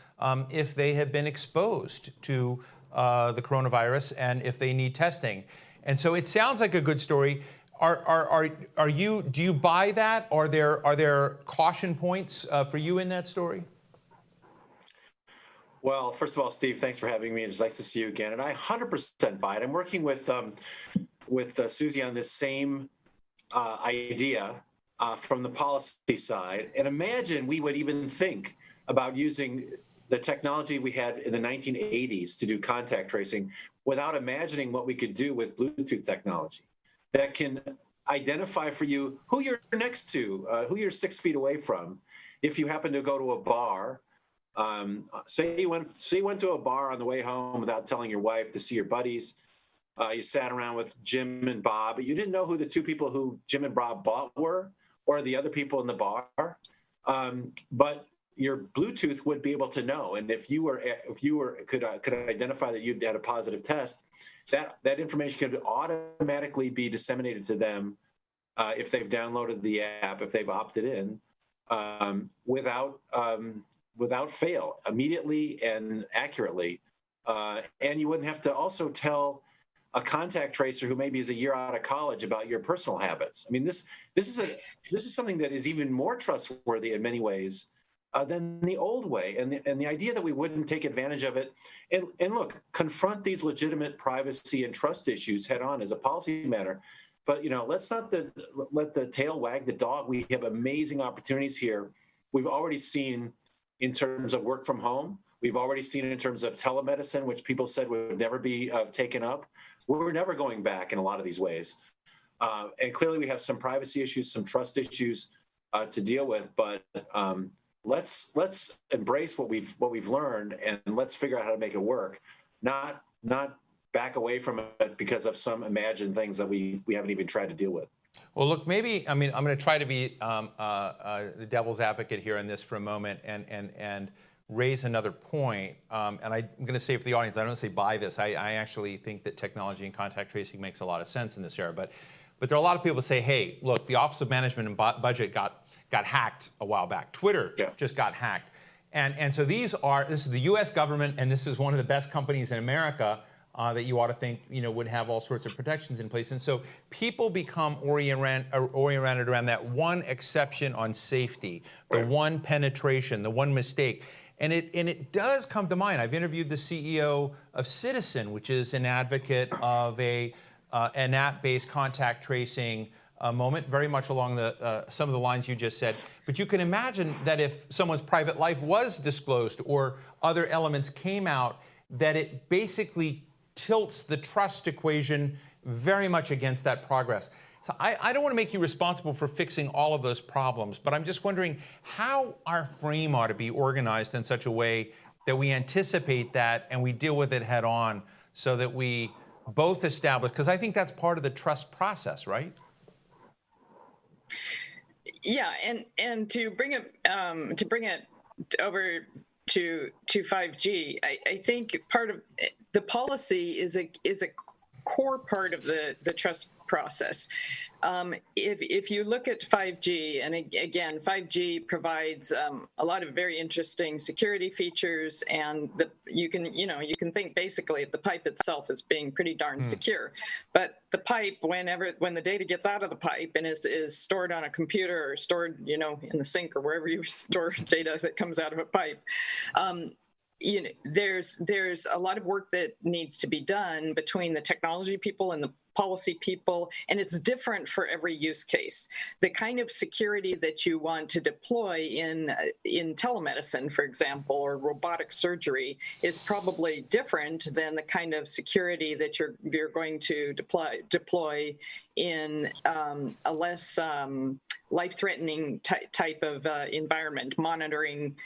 if they have been exposed to the coronavirus and if they need testing. And so it sounds like a good story. Do you buy that? Are there caution points for you in that story? Well, first of all, Steve, thanks for having me. It's nice to see you again. And I 100% buy it. I'm working with Susie on this same idea from the policy side. And imagine we would even think about using the technology we had in the 1980s to do contact tracing without imagining what we could do with Bluetooth technology that can identify for you who you're next to, who you're 6 feet away from. If you happen to go to a bar, say you went to a bar on the way home without telling your wife to see your buddies. You sat around with Jim and Bob, but you didn't know who the two people who Jim and Bob bought were, or the other people in the bar. But your Bluetooth would be able to know, and if you could identify that you had a positive test, that information could automatically be disseminated to them if they've downloaded the app, if they've opted in, without fail, immediately and accurately, and you wouldn't have to also tell a contact tracer who maybe is a year out of college about your personal habits. I mean, this is something that is even more trustworthy in many ways than the old way, and the idea that we wouldn't take advantage of it and look, confront these legitimate privacy and trust issues head on as a policy matter. But you know, let's not let the tail wag the dog. We have amazing opportunities here. We've already seen in terms of work from home. We've already seen it in terms of telemedicine, which people said would never be taken up. We're never going back in a lot of these ways. And clearly we have some privacy issues, some trust issues to deal with, but let's embrace what we've learned, and let's figure out how to make it work. Not back away from it because of some imagined things that we haven't even tried to deal with. Well, look, maybe, I mean, I'm going to try to be the devil's advocate here in this for a moment and raise another point. And I'm going to say for the audience, I don't say buy this. I actually think that technology and contact tracing makes a lot of sense in this era. But there are a lot of people that say, hey, look, the Office of Management and Budget got hacked a while back. Twitter just got hacked. And so this is the US government, and this is one of the best companies in America that you ought to think, would have all sorts of protections in place. And so people become oriented around that one exception on safety, the one penetration, the one mistake. And it does come to mind. I've interviewed the CEO of Citizen, which is an advocate of an app-based contact tracing moment, very much along some of the lines you just said. But you can imagine that if someone's private life was disclosed or other elements came out, that it basically tilts the trust equation very much against that progress. So I don't want to make you responsible for fixing all of those problems, but I'm just wondering how our frame ought to be organized in such a way that we anticipate that and we deal with it head on so that we both establish, because I think that's part of the trust process, right? Yeah, and to bring it over to 5G, I think part of the policy is a core part of the trust process. If you look at 5G, and again, 5G provides a lot of very interesting security features, and you can think basically of the pipe itself as being pretty darn secure. But the pipe, when the data gets out of the pipe and is stored on a computer or stored, in the sink or wherever you store data that comes out of a pipe, there's a lot of work that needs to be done between the technology people and the policy people, and it's different for every use case. The kind of security that you want to deploy in telemedicine, for example, or robotic surgery is probably different than the kind of security that you're going to deploy in a less life-threatening type of environment, monitoring,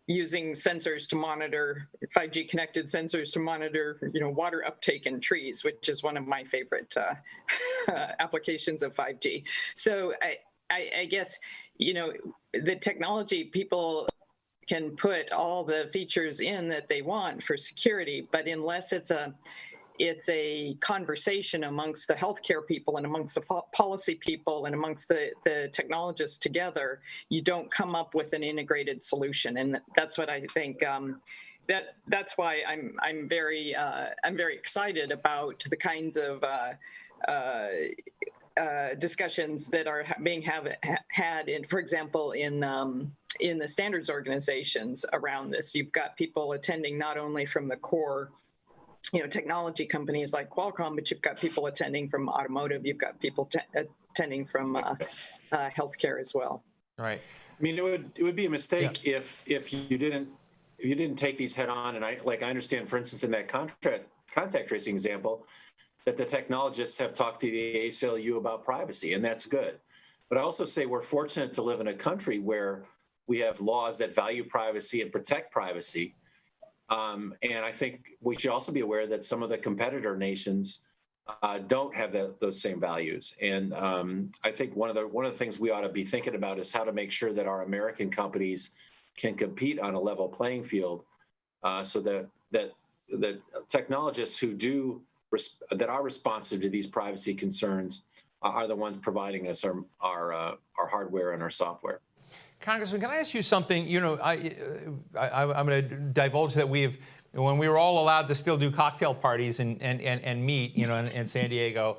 using sensors to monitor, 5G connected sensors to monitor, water uptake in trees, which is one of my favorite applications of 5G. So I guess, the technology people can put all the features in that they want for security, but unless it's a conversation amongst the healthcare people and amongst the policy people and amongst the technologists together, you don't come up with an integrated solution. And that's what I think. That's why I'm very excited about the kinds of discussions that are being had in, for example, in the standards organizations around this. You've got people attending not only from the core technology companies like Qualcomm, but you've got people attending from automotive. You've got people attending from healthcare as well. Right. I mean, it would be a mistake if you didn't take these head on. And I understand, for instance, in that contact tracing example, that the technologists have talked to the ACLU about privacy, and that's good. But I also say we're fortunate to live in a country where we have laws that value privacy and protect privacy. And I think we should also be aware that some of the competitor nations don't have those same values. And I think one of the things we ought to be thinking about is how to make sure that our American companies can compete on a level playing field, so that technologists that are responsive to these privacy concerns are the ones providing us our hardware and our software. Congressman, can I ask you something? I'm going to divulge that when we were all allowed to still do cocktail parties and meet, in San Diego,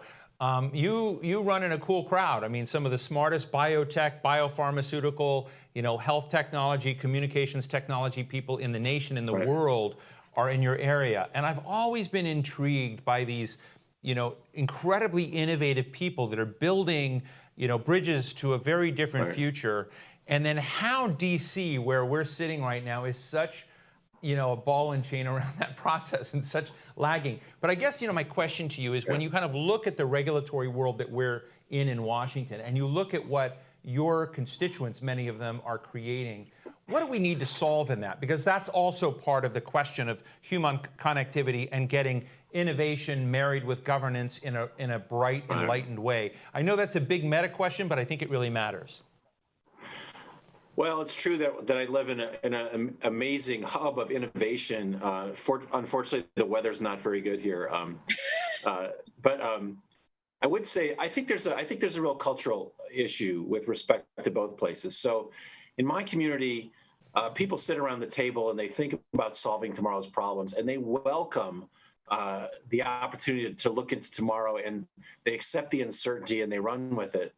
you run in a cool crowd. I mean, some of the smartest biotech, biopharmaceutical, health technology, communications technology people in the nation, in the world, are in your area. And I've always been intrigued by these, incredibly innovative people that are building, bridges to a very different future. And then how DC, where we're sitting right now, is such, a ball and chain around that process and such lagging. But I guess, my question to you is when you kind of look at the regulatory world that we're in Washington, and you look at what your constituents, many of them, are creating, What do we need to solve in that? Because that's also part of the question of human connectivity and getting innovation married with governance in a bright, enlightened way. I know that's a big meta question, but I think it really matters. Well, it's true that I live in an amazing hub of innovation. Unfortunately, the weather's not very good here. But I would say I think there's a real cultural issue with respect to both places. So, in my community, people sit around the table and they think about solving tomorrow's problems, and they welcome the opportunity to look into tomorrow, and they accept the uncertainty and they run with it.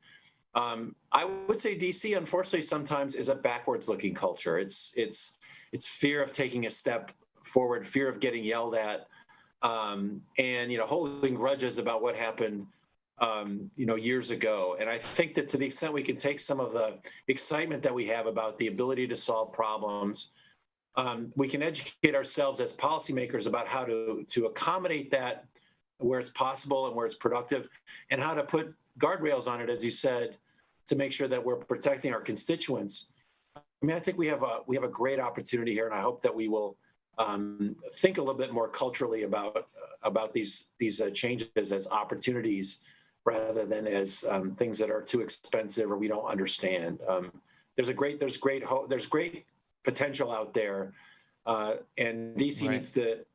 I would say DC, unfortunately, sometimes is a backwards-looking culture. It's fear of taking a step forward, fear of getting yelled at, and holding grudges about what happened, years ago. And I think that to the extent we can take some of the excitement that we have about the ability to solve problems, we can educate ourselves as policymakers about how to accommodate that where it's possible and where it's productive, and how to put guardrails on it, as you said, to make sure that we're protecting our constituents. I mean, I think we have a great opportunity here, and I hope that we will think a little bit more culturally about these changes as opportunities rather than as things that are too expensive or we don't understand. There's great potential out there, and DC needs to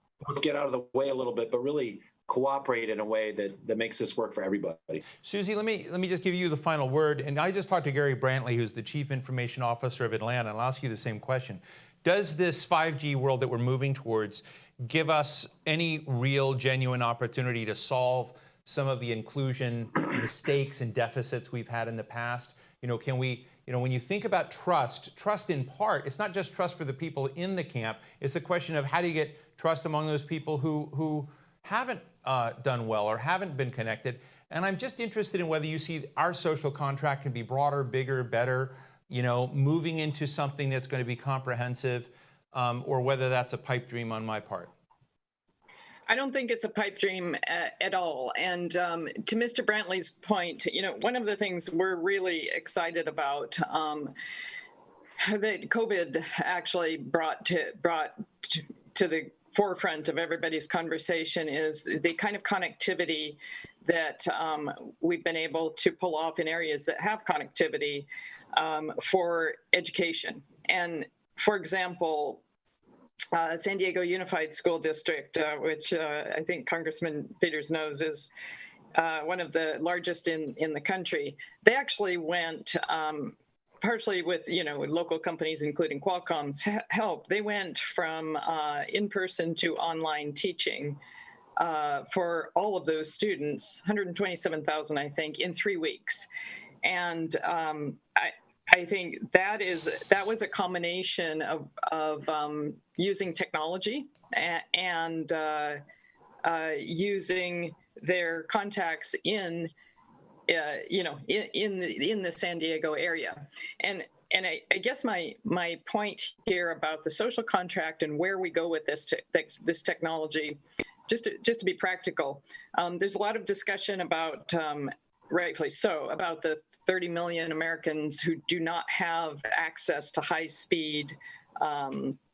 get out of the way a little bit, but really cooperate in a way that makes this work for everybody. Susie, let me just give you the final word. And I just talked to Gary Brantley, who's the Chief Information Officer of Atlanta, and I'll ask you the same question. Does this 5G world that we're moving towards give us any real, genuine opportunity to solve some of the inclusion mistakes and deficits we've had in the past? Can we, when you think about trust in part, it's not just trust for the people in the camp. It's a question of how do you get trust among those people who haven't done well or haven't been connected. And I'm just interested in whether you see our social contract can be broader, bigger, better, moving into something that's going to be comprehensive, or whether that's a pipe dream on my part. I don't think it's a pipe dream at all. And to Mr. Brantley's point, one of the things we're really excited about that COVID actually brought to the forefront of everybody's conversation is the kind of connectivity that we've been able to pull off in areas that have connectivity for education. And for example, San Diego Unified School District, which I think Congressman Peters knows is one of the largest in the country, they actually went partially with local companies, including Qualcomm's help. They went from in-person to online teaching for all of those students, 127,000, I think, in 3 weeks. And I think that was a combination of using technology and using their contacts in the San Diego area. And I guess my point here about the social contract and where we go with this technology, just to be practical, there's a lot of discussion about, rightfully so, about the 30 million Americans who do not have access to high-speed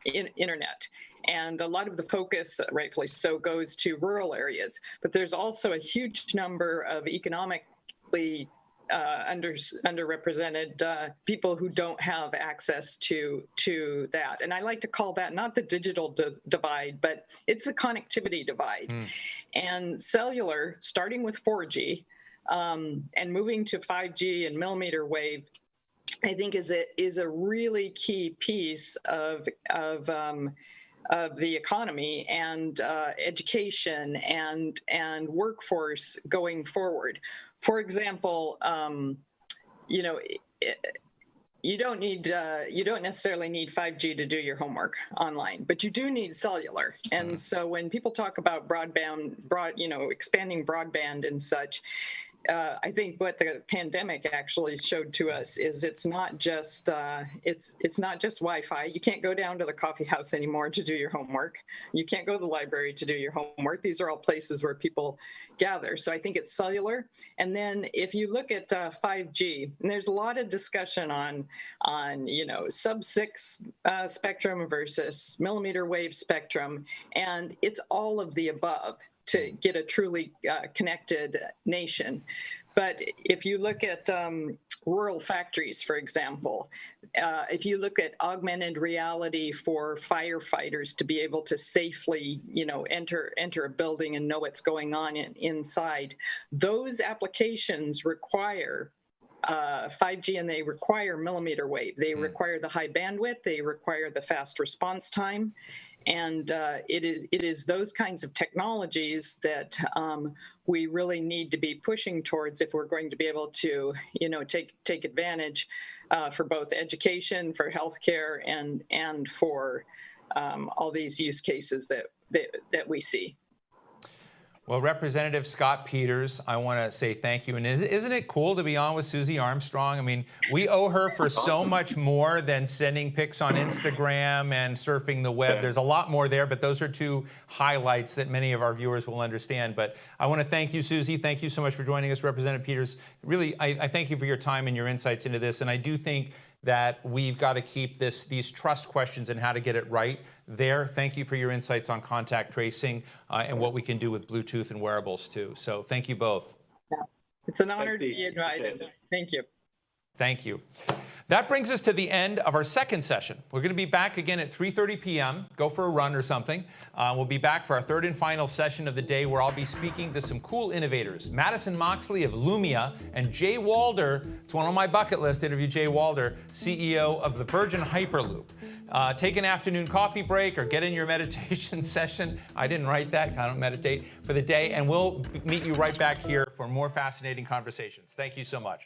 internet. And a lot of the focus, rightfully so, goes to rural areas. But there's also a huge number of economically underrepresented people who don't have access to that. And I like to call that not the digital divide, but it's a connectivity divide. And cellular, starting with 4G, and moving to 5G and millimeter wave, I think is a really key piece of the economy and education and workforce going forward. For example, you don't necessarily need 5G to do your homework online, but you do need cellular. And so when people talk about expanding broadband and such, I think what the pandemic actually showed to us is it's not just Wi-Fi. You can't go down to the coffee house anymore to do your homework. You can't go to the library to do your homework. These are all places where people gather. So I think it's cellular. And then if you look at 5G, and there's a lot of discussion on sub-6 spectrum versus millimeter wave spectrum, and it's all of the above to get a truly connected nation. But if you look at rural factories, for example, if you look at augmented reality for firefighters to be able to safely, enter a building and know what's going on inside, those applications require 5G, and they require millimeter wave. They require the high bandwidth. They require the fast response time. And it is those kinds of technologies that we really need to be pushing towards if we're going to be able to, take advantage for both education, for healthcare, and for all these use cases that we see. Well, Representative Scott Peters, I want to say thank you. And isn't it cool to be on with Susie Armstrong? I mean, we owe her for so much more than sending pics on Instagram and surfing the web. There's a lot more there, but those are two highlights that many of our viewers will understand. But I want to thank you, Susie. Thank you so much for joining us, Representative Peters. Really, I thank you for your time and your insights into this. And I do think that we've got to keep these trust questions and how to get it right there. Thank you for your insights on contact tracing and what we can do with Bluetooth and wearables too. So thank you both. Yeah. It's an honor to be invited. Thank you. Thank you. That brings us to the end of our second session. We're going to be back again at 3:30 p.m. Go for a run or something. We'll be back for our third and final session of the day, where I'll be speaking to some cool innovators. Madison Moxley of Lumia and Jay Walder. It's one on my bucket list, interview Jay Walder, CEO of the Virgin Hyperloop. Take an afternoon coffee break or get in your meditation session. I didn't write that. I don't meditate for the day. And we'll meet you right back here for more fascinating conversations. Thank you so much.